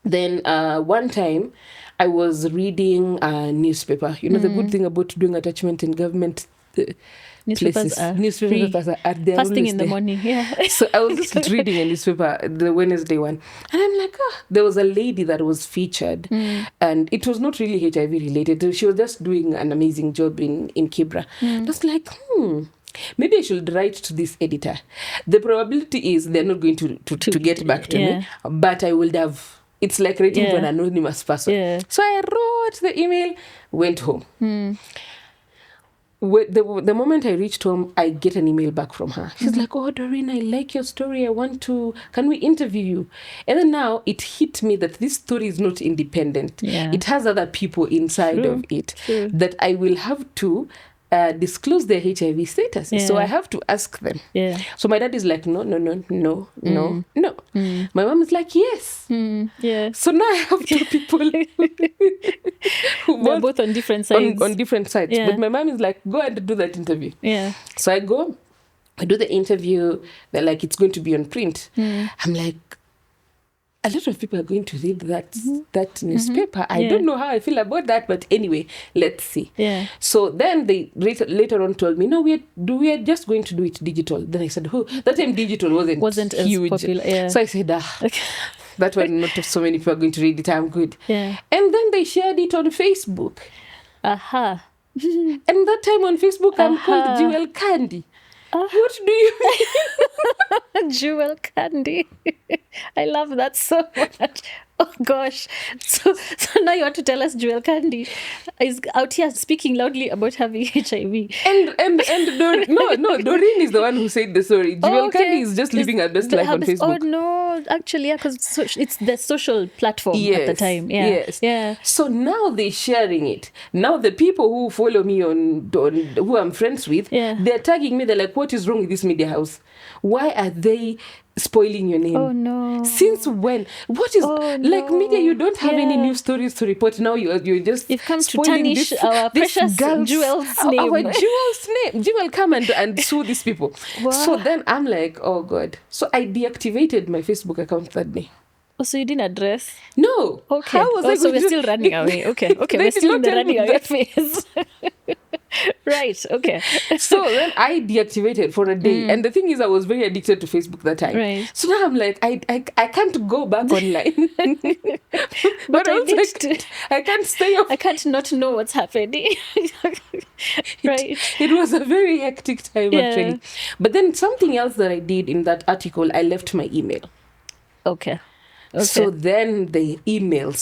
Then one time I was reading a newspaper. The good thing about doing attachment in government newspapers are at their fasting in the morning. Yeah. So I was just reading a newspaper, the Wednesday one, and I'm like, there was a lady that was featured, and it was not really HIV related. She was just doing an amazing job in Kibra. I was like, maybe I should write to this editor. The probability is they're not going to get back to me, but I would have. It's like writing to an anonymous person. Yeah. So I wrote the email, went home. The moment I reached home, I get an email back from her. She's like, oh, Doreen, I like your story. Can we interview you? And then now it hit me that this story is not independent. Yeah. It has other people inside of it that I will have to disclose their HIV status. Yeah. So I have to ask them. Yeah. So my dad is like, no. My mom is like, yes. Yeah. So now I have two people who they're both on different sides. On different sides. Yeah. But my mom is like, go and do that interview. Yeah. So I go, I do the interview. They're like, it's going to be on print. I'm like, a lot of people are going to read that newspaper. I don't know how I feel about that, but anyway, let's see. Yeah. So then they later on told me, no, we are just going to do it digital. Then I said, that time digital wasn't huge. As popular. Yeah. So I said, that one, not so many people are going to read it. I'm good. Yeah. And then they shared it on Facebook. Aha. And that time on Facebook, I'm called Jewel Candy. What do you mean? Jewel Candy. I love that so much. Oh gosh. So now you want to tell us Jewel Candy is out here speaking loudly about having HIV. And Doreen is the one who said the story. Jewel Candy is just living her best life on Facebook. Oh no, actually, because it's the social platform at the time. Yeah. Yes. Yeah. So now they're sharing it. Now the people who follow me on who I'm friends with, they're tagging me. They're like, what is wrong with this media house? Why are they spoiling your name? Oh no. Since when? What is like media? You don't have any news stories to report. Now you're just it comes to tarnish our precious Jewel's name. Our Jewel's name. Jewel come and sue these people. Wow. So then I'm like, oh God. So I deactivated my Facebook account that day. Oh, so you didn't address? No. Okay. How was I so we're still running away. Okay. We're still in the running away phase. Right, okay. So then I deactivated for a day. And the thing is, I was very addicted to Facebook that time. Right. So now I'm like, I can't go back online. but I was like, I can't stay off. I can't not know what's happening. Right. It was a very hectic time, actually. But then something else that I did in that article, I left my email. Okay. Okay. So then the emails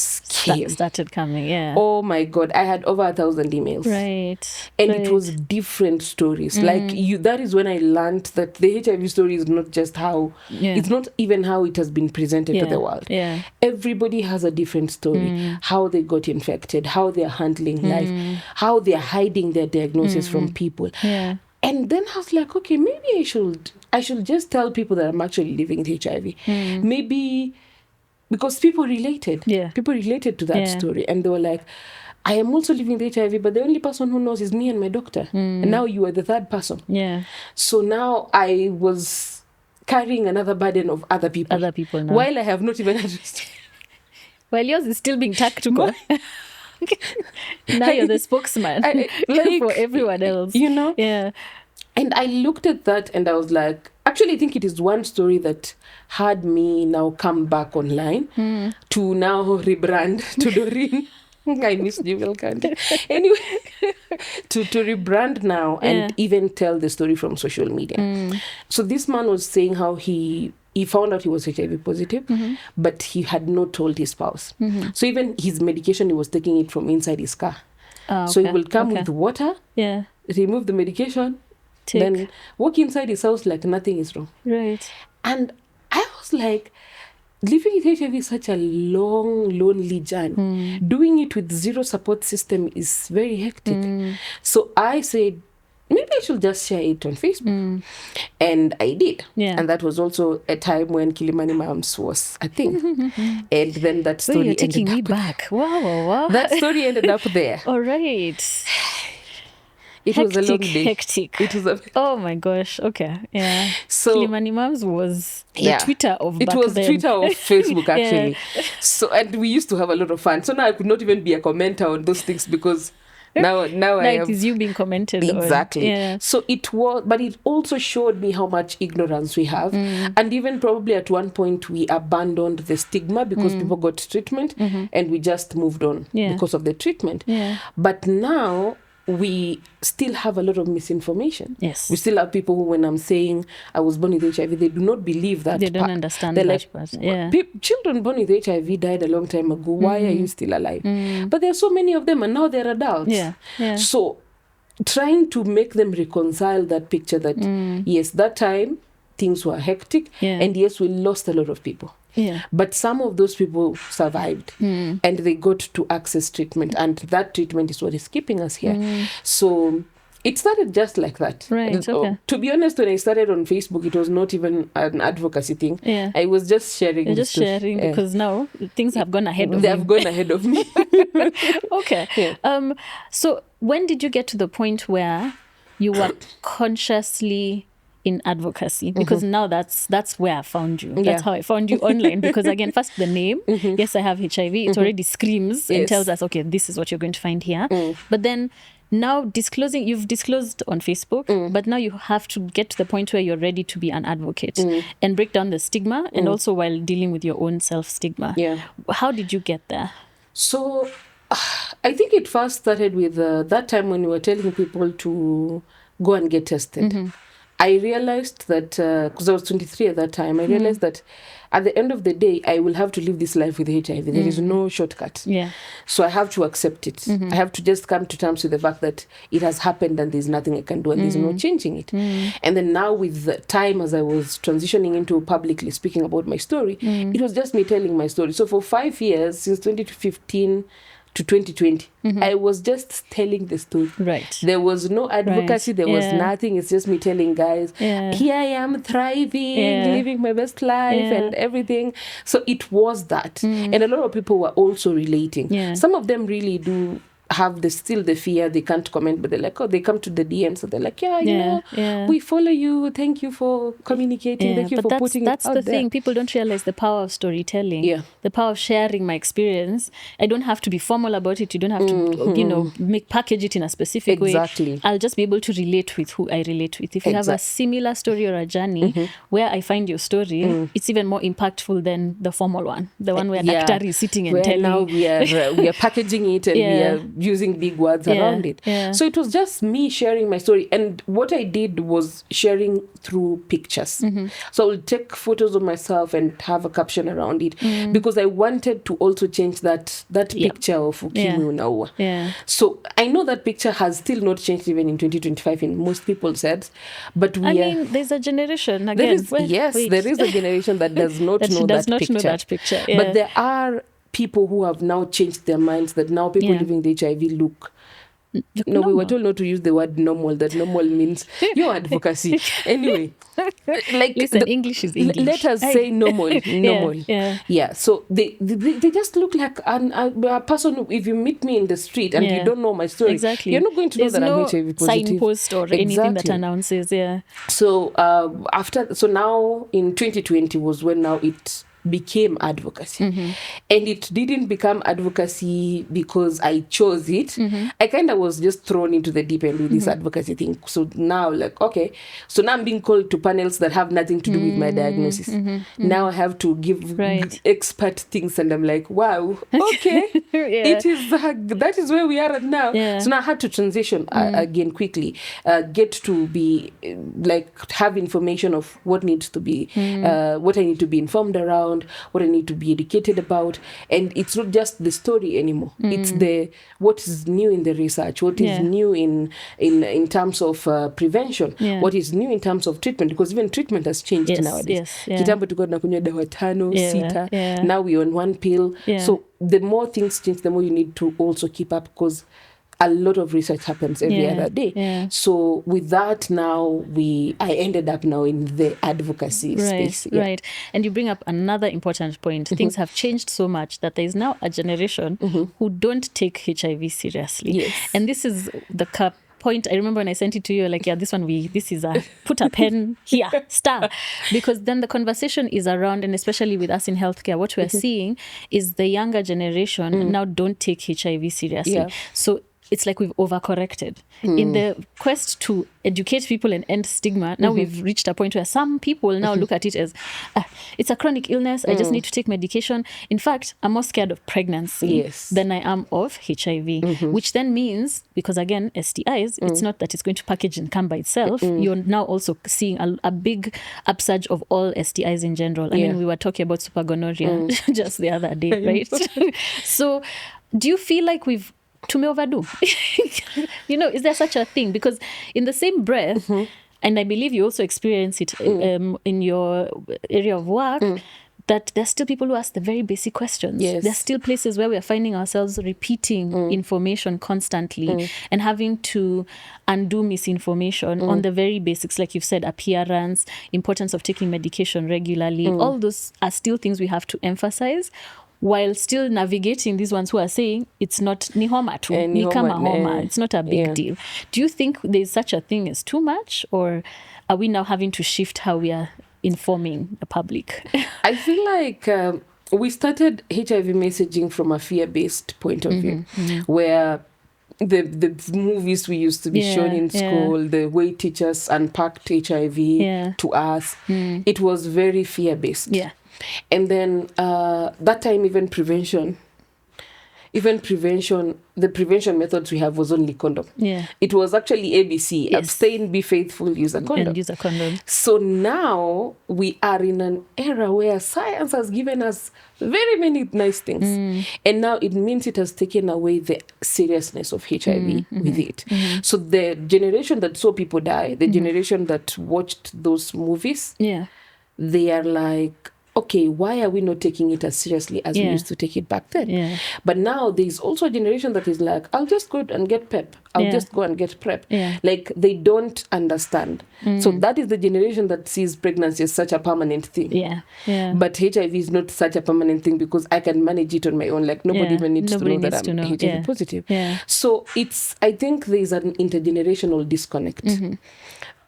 started coming. Yeah. Oh my God, I had over 1,000 emails. Right. And it was different stories. Like that is when I learned that the HIV story is not just how, it's not even how it has been presented to the world. Yeah. Everybody has a different story. How they got infected, how they're handling life, how they're hiding their diagnosis from people. Yeah. And then I was like, okay, maybe I should just tell people that I'm actually living with HIV. Maybe because people related. Yeah. People related to that story. And they were like, I am also living with HIV, but the only person who knows is me and my doctor. And now you are the third person. Yeah. So now I was carrying another burden of other people. Other people now. While I have not even addressed. While yours is still being tactical. Now you're the spokesman for everyone else. You know? Yeah. And I looked at that and I was like, actually, I think it is one story that had me now come back online to now rebrand to Doreen. I miss you, Candy. Anyway, to rebrand now and even tell the story from social media. So this man was saying how he found out he was HIV positive, but he had not told his spouse. So even his medication, he was taking it from inside his car. So he will come with water, remove the medication, then walk inside his house like nothing is wrong. Right. And I was like, living with HIV is such a long, lonely journey. Doing it with zero support system is very hectic. So I said, maybe I should just share it on Facebook. And I did. Yeah. And that was also a time when Kilimani Moms was a thing. And then that story you're taking ended me up back. Wow. That story ended up there. All right. It was a long day. Hectic. It was oh my gosh. Okay. Yeah. So Kilimani Moms was the Twitter of back then. It was Twitter of Facebook, actually. So, and we used to have a lot of fun. So now I could not even be a commenter on those things because now it is you being commented on. Exactly. Yeah. So it was, but it also showed me how much ignorance we have. And even probably at one point we abandoned the stigma because people got treatment and we just moved on because of the treatment. Yeah. But now we still have a lot of misinformation. Yes. We still have people who, when I'm saying I was born with HIV, they do not believe that. They don't understand They're that like, part. Yeah. Children born with HIV died a long time ago. Why are you still alive? But there are so many of them and now they're adults. Yeah. Yeah. So trying to make them reconcile that picture that, yes, that time things were hectic and yes, we lost a lot of people. Yeah. But some of those people survived and they got to access treatment, and that treatment is what is keeping us here. So it started just like that. Right. Okay. To be honest, when I started on Facebook, it was not even an advocacy thing. Yeah. I was just sharing. You're just sharing because now things have gone ahead of They have gone ahead of me. Okay. Yeah. So when did you get to the point where you were consciously in advocacy? Because now that's where I found you. That's how I found you online. Because again, first the name, yes, I have HIV. It already screams and tells us, okay, this is what you're going to find here. But then now you've disclosed on Facebook, but now you have to get to the point where you're ready to be an advocate and break down the stigma and also while dealing with your own self-stigma. Yeah. How did you get there? So I think it first started with that time when we were telling people to go and get tested. I realized that, because I was 23 at that time, I realized that at the end of the day, I will have to live this life with HIV. There is no shortcut. Yeah. So I have to accept it. I have to just come to terms with the fact that it has happened and there's nothing I can do and there's no changing it. And then now with the time, as I was transitioning into publicly speaking about my story, it was just me telling my story. So for 5 years, since 2015 to 2020, I was just telling the story. Right. There was no advocacy. There was nothing. It's just me telling guys, here I am thriving, living my best life and everything. So it was that. And a lot of people were also relating. Some of them really do have still the fear. They can't comment, but they're like, they come to the DMs. So they're like, we follow you. Thank you for communicating. Thank you for putting it out there. That's the thing. People don't realize the power of storytelling. Yeah. The power of sharing my experience. I don't have to be formal about it. You don't have to, package it in a specific way. I'll just be able to relate with who I relate with. If you have a similar story or a journey where I find your story, it's even more impactful than the formal one. The one where Daktari is sitting and telling. Now we are packaging it and we are using big words around it. So it was just me sharing my story. And what I did was sharing through pictures. So I will take photos of myself and have a caption around it because I wanted to also change that picture of Ukimwi Unaua. So I know that picture has still not changed even in 2025 in most people's heads, but there's a generation again. There is a generation that does not know that picture. But there are people who have now changed their minds, that now people living with HIV look no, we were told not to use the word normal. That normal means your advocacy. Anyway, like listen, English is English. Let us say normal. Yeah. So they just look like a person. If you meet me in the street and you don't know my story, you're not going to know that I'm HIV positive. Signpost or anything that announces. So now in 2020 was when now it became advocacy. And it didn't become advocacy because I chose it. I kind of was just thrown into the deep end with this advocacy thing. So now so now I'm being called to panels that have nothing to do with my diagnosis. Now I have to give expert things, and I'm like, wow, okay. It is that is where we are at now. So now I had to transition again quickly, get to be have information of what needs to be what I need to be informed around, what I need to be educated about. And it's not just the story anymore. It's what is new in the research, what is new in terms of prevention, what is new in terms of treatment, because even treatment has changed nowadays. Kitambo tulikuwa tunakunywa dawa 5, 6, now we're on 1 pill. So the more things change, the more you need to also keep up, because a lot of research happens every other day. So with that, now I ended up now in the advocacy space. Right. And you bring up another important point. Things have changed so much that there is now a generation who don't take HIV seriously. And this is the point. I remember when I sent it to you, this one, this is put a pen here, star. Because then the conversation is around, and especially with us in healthcare, what we're seeing is the younger generation now don't take HIV seriously. So it's like we've overcorrected. In the quest to educate people and end stigma, now we've reached a point where some people now look at it as, it's a chronic illness, I just need to take medication. In fact, I'm more scared of pregnancy than I am of HIV, which then means, because again, STIs, it's not that it's going to package and come by itself. You're now also seeing a big upsurge of all STIs in general. I mean, we were talking about supergonorrhea just the other day, right? So do you feel like we've to overdo? Is there such a thing? Because in the same breath, and I believe you also experience it in your area of work, that there's still people who ask the very basic questions. There's still places where we are finding ourselves repeating information constantly and having to undo misinformation on the very basics, like you've said, appearance, importance of taking medication regularly. All those are still things we have to emphasize, while still navigating these ones who are saying it's not ni homa tu, ni kama homa, it's not a big deal. Do you think there's such a thing as too much, or are we now having to shift how we are informing the public? I feel like we started HIV messaging from a fear-based point of view, where the movies we used to be shown in school, the way teachers unpacked HIV to us, it was very fear-based. And then that time, even prevention, the prevention methods we have was only condom. It was actually ABC, abstain, be faithful, use a condom. And use a condom. So now we are in an era where science has given us very many nice things. And now it means it has taken away the seriousness of HIV with it. So the generation that saw people die, the generation that watched those movies, they are like, okay, why are we not taking it as seriously as we used to take it back then? But now there's also a generation that is like, I'll just go and get PrEP. I'll just go and get PrEP. Like, they don't understand. So that is the generation that sees pregnancy as such a permanent thing. But HIV is not such a permanent thing, because I can manage it on my own. Like, nobody even needs to know that I'm HIV positive. So I think there's an intergenerational disconnect.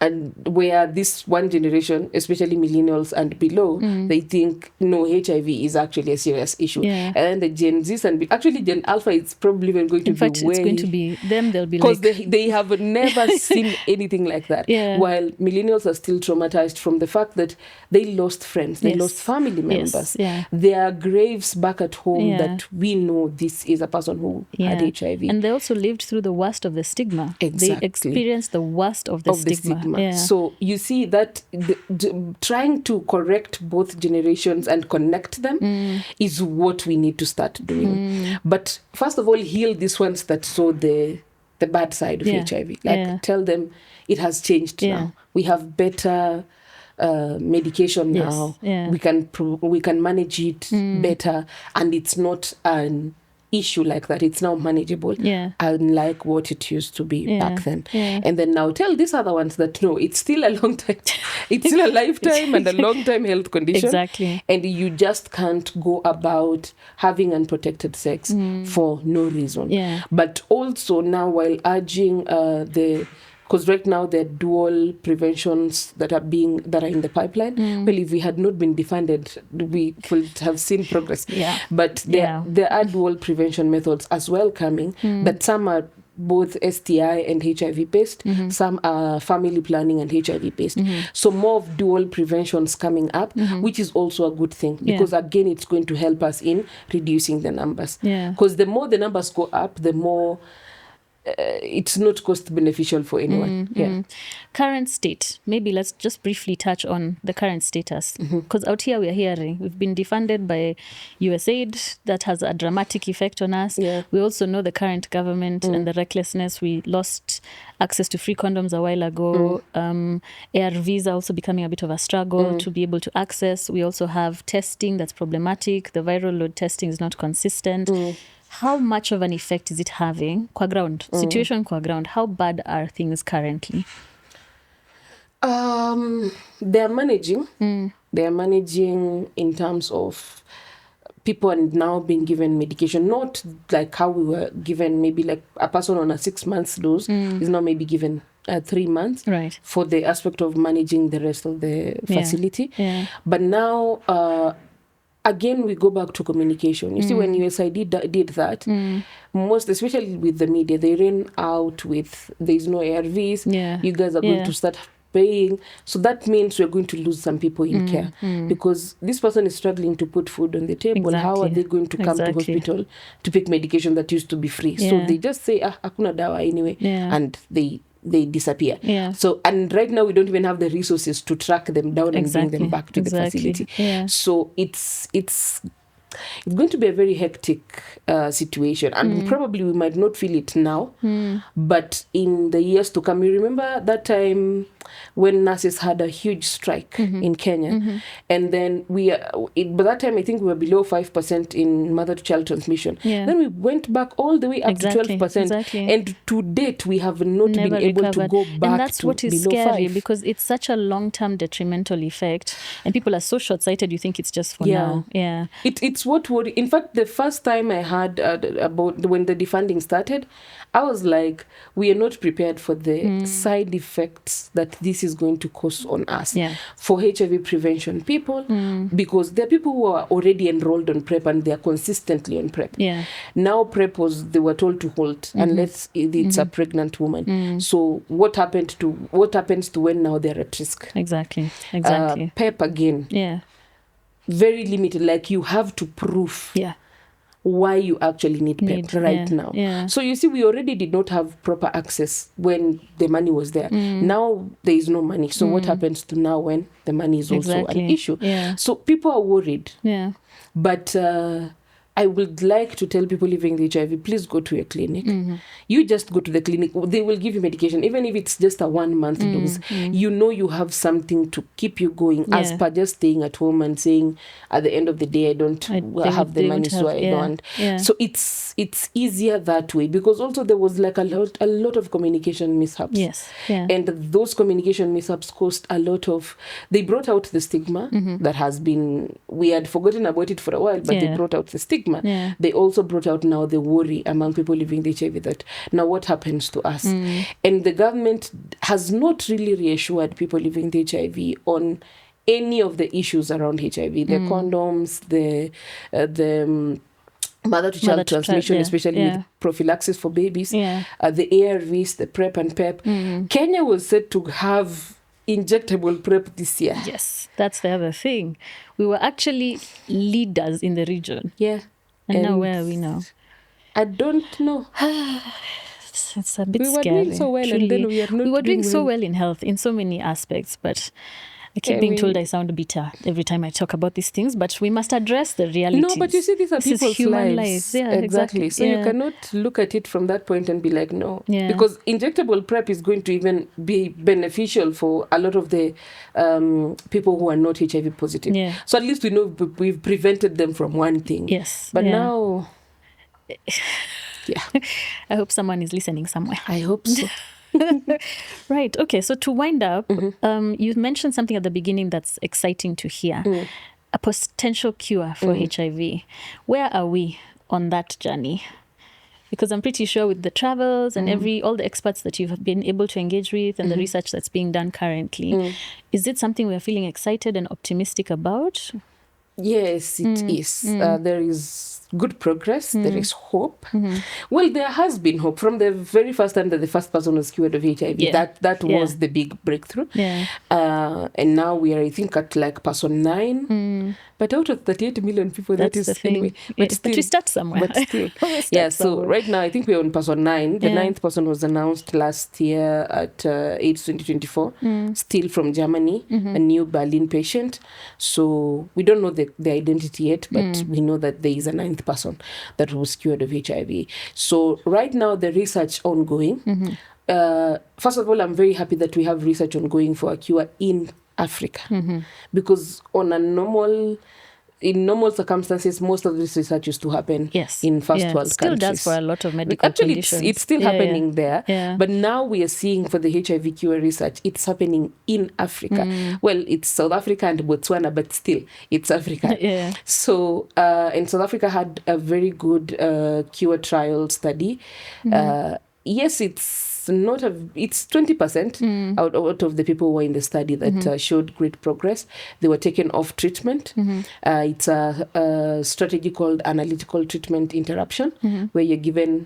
And where this one generation, especially millennials and below, they think, no, HIV is actually a serious issue. And then the Gen Zs and actually Gen Alpha is probably even going to be it's going to be them. They'll be because like... they have never seen anything like that. Yeah. While millennials are still traumatized from the fact that they lost friends, they lost family members. Yeah. There are graves back at home Yeah. that we know this is a person who had HIV. And they also lived through the worst of the stigma. Exactly. They experienced the worst of the stigma. Yeah. So you see that trying to correct both generations and connect them is what we need to start doing. But first of all, heal these ones that saw the bad side of HIV. Tell them it has changed now. We have better medication now. We can manage it better, and it's not an issue like that. It's now manageable, unlike what it used to be back then. And then now tell these other ones that no, it's still a long time. It's still a lifetime and a long-time health condition. Exactly. And you just can't go about having unprotected sex for no reason. But also now, while urging because right now there are dual preventions that are in the pipeline. Well, if we had not been defunded, we could have seen progress. But there are dual prevention methods as well coming, that some are both STI and HIV based, some are family planning and HIV based. So more of dual preventions coming up, which is also a good thing, because again, it's going to help us in reducing the numbers. Because the more the numbers go up, the more it's not cost beneficial for anyone. Current state, maybe let's just briefly touch on the current status, because out here we're hearing we've been defunded by USAID. That has a dramatic effect on us. We also know the current government and the recklessness. We lost access to free condoms a while ago. ARVs are also becoming a bit of a struggle to be able to access. We also have testing that's problematic. The viral load testing is not consistent. How much of an effect is it having qua ground? Situation qua ground, how bad are things currently? They're managing. They're managing in terms of people are now being given medication, not like how we were given, maybe like a person on a 6 months dose is now maybe given 3 months for the aspect of managing the rest of the facility. But now... again, we go back to communication. You see, when USAID did that, most, especially with the media, they ran out with, there's no ARVs, you guys are going to start paying. So that means we're going to lose some people in care, because this person is struggling to put food on the table. How are they going to come to hospital to pick medication that used to be free? So they just say, hakuna dawa anyway, and they disappear. So, and right now we don't even have the resources to track them down and bring them back to the facility. So it's going to be a very hectic situation, and probably we might not feel it now, but in the years to come. You remember that time when nurses had a huge strike in Kenya, and then by that time I think we were below 5% in mother-to-child transmission. Then we went back all the way up to 12%, and to date we have not been able to go back. And that's to what is below scary, 5. because it's such a long-term detrimental effect, and people are so short-sighted. You think it's just for now. It's what would. In fact, the first time I heard about when the defunding started, I was like, we are not prepared for the side effects that this is going to cause on us. For HIV prevention people, because there are people who are already enrolled on PrEP and they are consistently on PrEP. Now PrEP they were told to halt unless it's a pregnant woman. So what happens to when now they're at risk? Exactly. PrEP again. Very limited. Like, you have to prove why you actually need PrEP now. So you see, we already did not have proper access when the money was there. Now there is no money. So what happens to now when the money is also an issue? So people are worried. But I would like to tell people living with HIV, please go to your clinic. You just go to the clinic. They will give you medication, even if it's just a 1 month dose. You know you have something to keep you going, as per just staying at home and saying, at the end of the day, I don't have the money, so I don't. So it's easier that way, because also there was like a lot of communication mishaps. And those communication mishaps caused a lot of... They brought out the stigma that has been... We had forgotten about it for a while, but they brought out the stigma. They also brought out now the worry among people living with HIV that now what happens to us? And the government has not really reassured people living with HIV on any of the issues around HIV, the condoms, the mother-to-child transmission, especially with prophylaxis for babies, the ARVs, the PrEP and PEP. Kenya was said to have injectable PrEP this year. Yes, that's the other thing. We were actually leaders in the region. Yeah. And now where are we now? I don't know. It's a bit scary. We were doing so well, truly. And then we are not. We were doing so well in health in so many aspects, but I keep being told I sound bitter every time I talk about these things, but we must address the realities. No, but you see, these are people's human lives. Yeah, exactly. So you cannot look at it from that point and be like, no. Because injectable PrEP is going to even be beneficial for a lot of the people who are not HIV positive. So at least we know we've prevented them from one thing. Yes. But now... I hope someone is listening somewhere. I hope so. Right. Okay. So to wind up, you mentioned something at the beginning that's exciting to hear. A potential cure for HIV. Where are we on that journey? Because I'm pretty sure with the travels and all the experts that you've been able to engage with and the research that's being done currently, is it something we're feeling excited and optimistic about? Yes, it is. There is good progress. There is hope. Well, there has been hope from the very first time that the first person was cured of HIV. That was the big breakthrough. And now we are, I think, at like person 9. But out of 38 million people, that's that is the thing. Anyway. But we start somewhere. But still. So right now, I think we're on person 9. The 9th person was announced last year at AIDS 2024, still from Germany, a new Berlin patient. So we don't know the identity yet, but we know that there is a 9th person that was cured of HIV. So right now, the research ongoing. First of all, I'm very happy that we have research ongoing for a cure in Africa, because in normal circumstances, most of this research used to happen in first world countries. Still does for a lot of medical conditions. It's still happening there. But now we are seeing for the HIV cure research, it's happening in Africa. Well, it's South Africa and Botswana, but still, it's Africa. So, and South Africa had a very good cure trial study. Yes, it's 20% out of the people who were in the study that showed great progress. They were taken off treatment. It's a strategy called analytical treatment interruption, where you're given,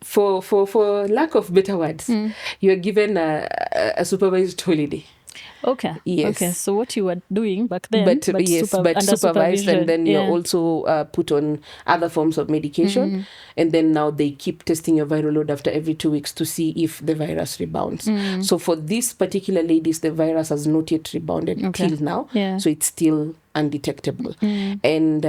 for lack of better words, you're given a supervised holiday. Okay. Yes. Okay. So what you were doing back then, but supervised, and then you're also put on other forms of medication, and then now they keep testing your viral load after every 2 weeks to see if the virus rebounds. So for these particular ladies, the virus has not yet rebounded till now, so it's still undetectable, and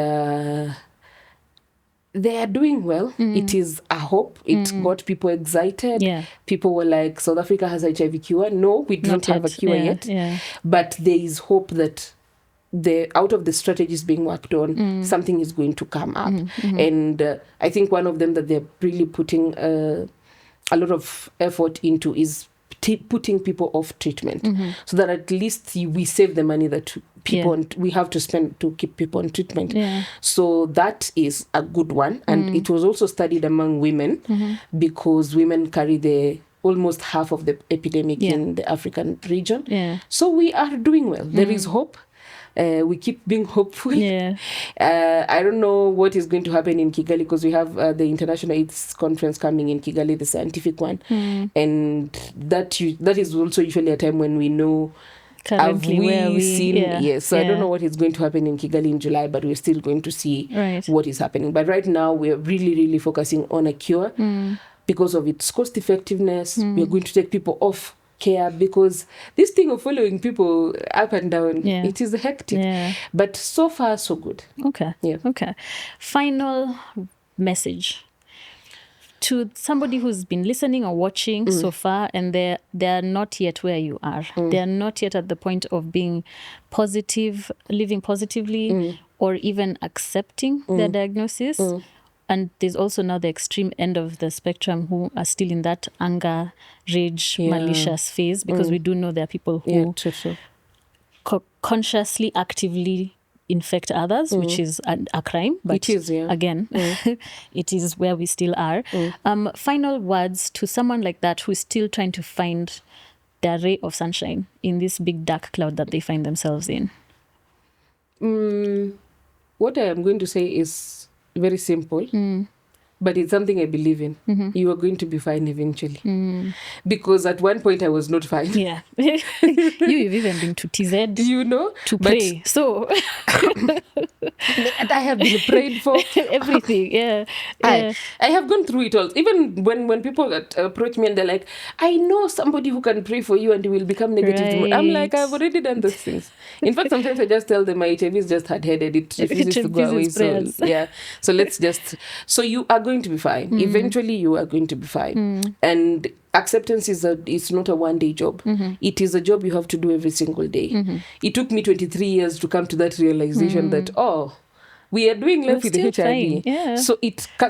they are doing well. It is a hope. It got people excited. People were like, South Africa has HIV cure. No, we don't have a cure yet. But there is hope that out of the strategies being worked on, something is going to come up. And I think one of them that they're really putting a lot of effort into is putting people off treatment, so that at least we save the money that we have to spend to keep people on treatment. So that is a good one. And it was also studied among women, because women carry almost half of the epidemic in the African region. So we are doing well. There is hope. We keep being hopeful. I don't know what is going to happen in Kigali, because we have the International AIDS Conference coming in Kigali, the scientific one. And that is also usually a time when we know, currently where we seen. Yes, so I don't know what is going to happen in Kigali in July, but we're still going to see what is happening. But right now, we're really, really focusing on a cure because of its cost effectiveness. We're going to take people off care, because this thing of following people up and down, it is hectic. But so far, so good. Okay. Final message to somebody who's been listening or watching so far, and they're not yet where you are. They're not yet at the point of being positive, living positively, or even accepting their diagnosis. And there's also now the extreme end of the spectrum who are still in that anger, rage, malicious phase, because we do know there are people who consciously, actively infect others, which is a crime. But it is, again, it is where we still are. Final words to someone like that who's still trying to find their ray of sunshine in this big dark cloud that they find themselves in. What I am going to say is, very simple. But it's something I believe in. You are going to be fine eventually. Because at one point I was not fine. Yeah. You've even been to TZ. To pray. So I have been prayed for. Everything. Yeah. I have gone through it all. Even when people approach me and they're like, I know somebody who can pray for you and you will become negative. Right. I'm like, I've already done those things. In fact, sometimes I just tell them my HIV is just hard-headed. It refuses to go away. So let's just... So you are going to be fine. Eventually, you are going to be fine. And acceptance is not a one-day job. It is a job you have to do every single day. It took me 23 years to come to that realization that, we are doing life with HIV. Yeah. So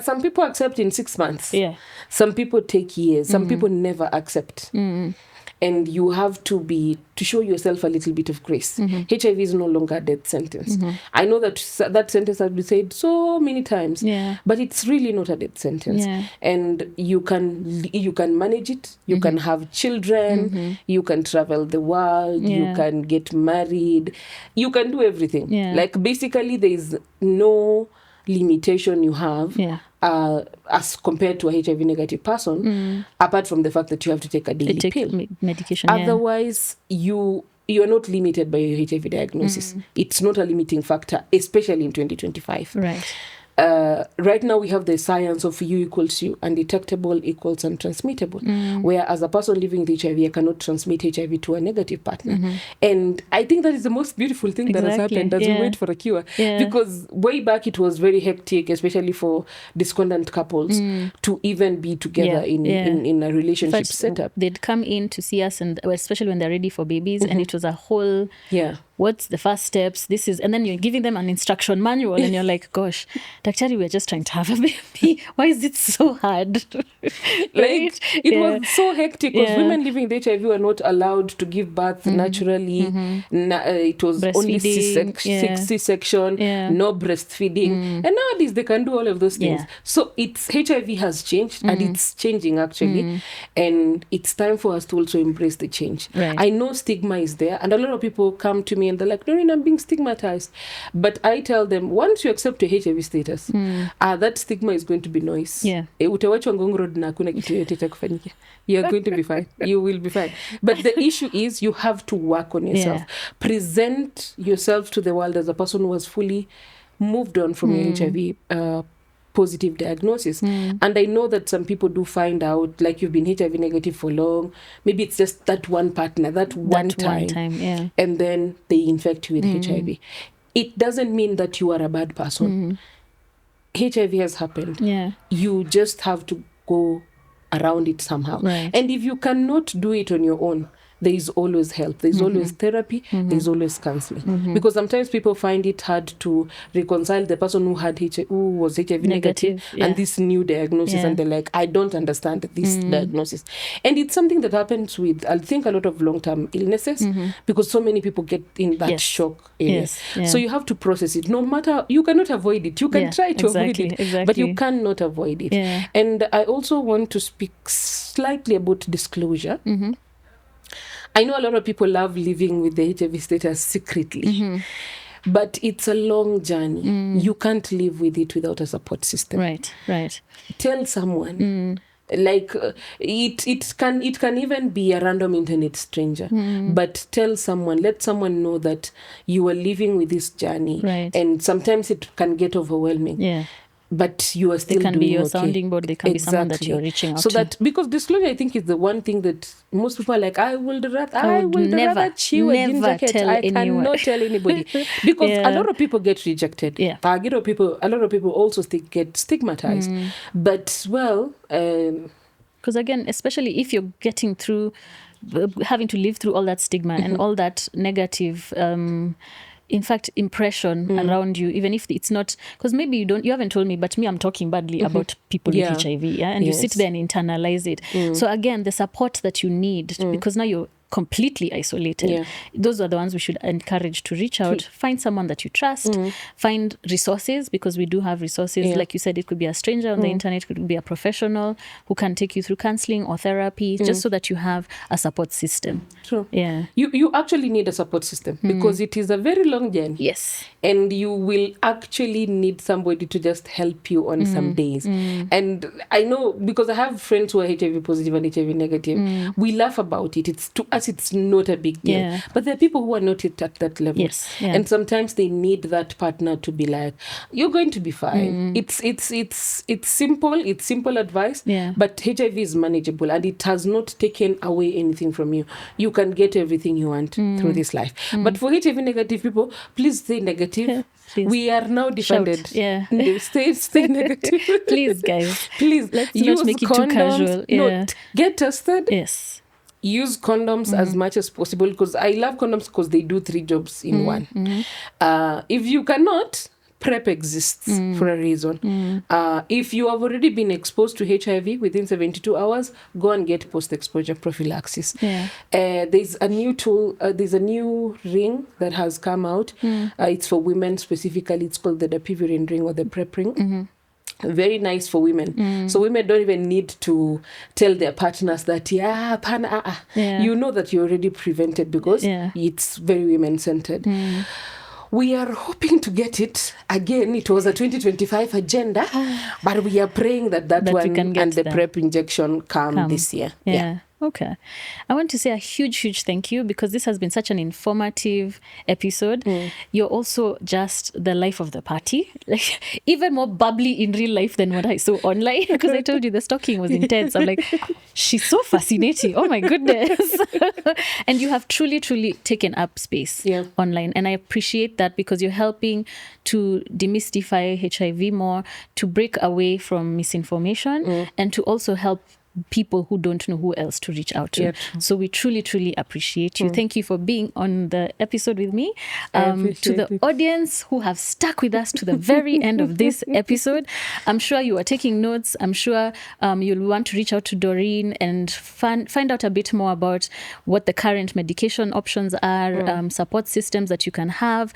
some people accept in 6 months. Yeah. Some people take years. Some people never accept. And you have to show yourself a little bit of grace. HIV is no longer a death sentence. I know that sentence has been said so many times, but it's really not a death sentence. And you can manage it. You can have children. You can travel the world. You can get married. You can do everything. Like basically, there is no limitation you have as compared to a HIV negative person, apart from the fact that you have to take a daily pill. Medication. Otherwise, you are not limited by your HIV diagnosis. It's not a limiting factor, especially in 2025. Right. Right now we have the science of U equals U, undetectable equals untransmittable, where as a person living with HIV, I cannot transmit HIV to a negative partner. And I think that is the most beautiful thing that has happened as we wait for a cure. Because way back it was very hectic, especially for discordant couples, to even be together in a relationship setup. They'd come in to see us, and especially when they're ready for babies, and it was a whole... What's the first steps? This is, and then you're giving them an instruction manual, and you're like, "Gosh, Daktari, we're just trying to have a baby. Why is it so hard?" Right? It was so hectic because women living with HIV were not allowed to give birth naturally. It was only C-section, no breastfeeding, and nowadays they can do all of those things. So HIV has changed, and it's changing actually, and it's time for us to also embrace the change. Right. I know stigma is there, and a lot of people come to me and they're like, Doreen, I'm being stigmatized. But I tell them, once you accept your HIV status, that stigma is going to be noise. Utawachwa Ngong Road na hakuna kitu yote itakufanyika. You're going to be fine. You will be fine. But the issue is you have to work on yourself. Present yourself to the world as a person who has fully moved on from your HIV positive diagnosis. And I know that some people do find out, like you've been HIV negative for long, maybe it's just that one partner, that one time, and then they infect you with HIV. It doesn't mean that you are a bad person. HIV has happened. You just have to go around it somehow. And if you cannot do it on your own, there is always help. There's always therapy. There's always counseling. Because sometimes people find it hard to reconcile the person who was HIV negative and this new diagnosis. And they're like, I don't understand this diagnosis. And it's something that happens with, I think, a lot of long-term illnesses because so many people get in that shock area. So you have to process it. No matter, you cannot avoid it. You can try to avoid it, but you cannot avoid it. And I also want to speak slightly about disclosure. I know a lot of people love living with the HIV status secretly, but it's a long journey. You can't live with it without a support system. Right. Tell someone. Like it can even be a random internet stranger, but tell someone, let someone know that you are living with this journey, and sometimes it can get overwhelming. But you are still doing okay. They can be your sounding board. They can be someone that you're reaching out to. So that, because disclosure, I think, is the one thing that most people are like, I would rather chew a ginger cat. I cannot tell anybody. Because a lot of people get rejected. A lot of people also get stigmatized. But, well... Because again, especially if you're getting through, having to live through all that stigma and all that negative... in fact, impression around you, even if it's not, because maybe you haven't told me, but me, I'm talking badly about people with HIV, and you sit there and internalize it. So again, the support that you need, because now you're completely isolated, those are the ones we should encourage to reach out. Find someone that you trust, find resources, because we do have resources. Like you said, it could be a stranger on the internet, it could be a professional who can take you through counseling or therapy, just so that you have a support system. True. Yeah. You actually need a support system because it is a very long journey. Yes. And you will actually need somebody to just help you on some days. And I know, because I have friends who are HIV positive and HIV negative, we laugh about it. To us, it's not a big deal. Yeah. But there are people who are not at that level. Yes. Yeah. And sometimes they need that partner to be like, you're going to be fine. It's simple. It's simple advice. Yeah. But HIV is manageable, and it has not taken away anything from you. You can get everything you want through this life. But for HIV negative people, please stay negative. Please. We are now defended. Shout. Yeah. Stay negative. Please, guys. Please. Let's not make it too casual. Yeah. No, get tested. Yes. Use condoms as much as possible, because I love condoms because they do 3 jobs in one. If you cannot, PrEP exists for a reason. If you have already been exposed to HIV within 72 hours, go and get post-exposure prophylaxis. Yeah. There's a new tool, there's a new ring that has come out. It's for women specifically. It's called the dapivirine ring or the PrEP ring. Very nice for women. So women don't even need to tell their partners that, you know that you're already prevented, because it's very women-centered. We are hoping to get it. Again, it was a 2025 agenda, but we are praying that one and the PrEP injection come this year. Yeah. Okay. I want to say a huge thank you, because this has been such an informative episode. You're also just the life of the party, like even more bubbly in real life than what I saw online, because I told you the stalking was intense. I'm like, she's so fascinating. Oh my goodness. And you have truly taken up space online. And I appreciate that, because you're helping to demystify HIV more, to break away from misinformation, and to also help people who don't know who else to reach out to. So we truly appreciate you. Thank you for being on the episode with me. To the audience who have stuck with us to the very end of this episode, I'm sure you are taking notes. I'm sure you'll want to reach out to Doreen and find out a bit more about what the current medication options are, support systems that you can have.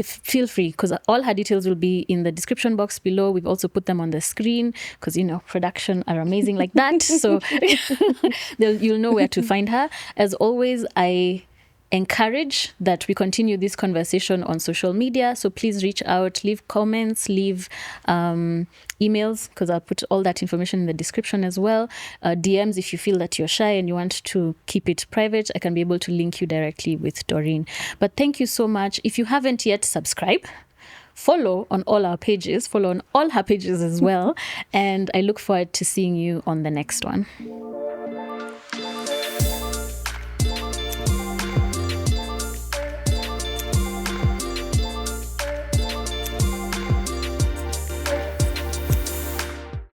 Feel free, because all her details will be in the description box below. We've also put them on the screen, because production are amazing like that. So you'll know where to find her. As always, I encourage that we continue this conversation on social media. So please reach out, leave comments, leave emails, because I'll put all that information in the description as well. DMs, if you feel that you're shy and you want to keep it private, I can be able to link you directly with Doreen. But thank you so much. If you haven't yet, subscribe. Follow on all our pages, follow on all her pages as well. And I look forward to seeing you on the next one.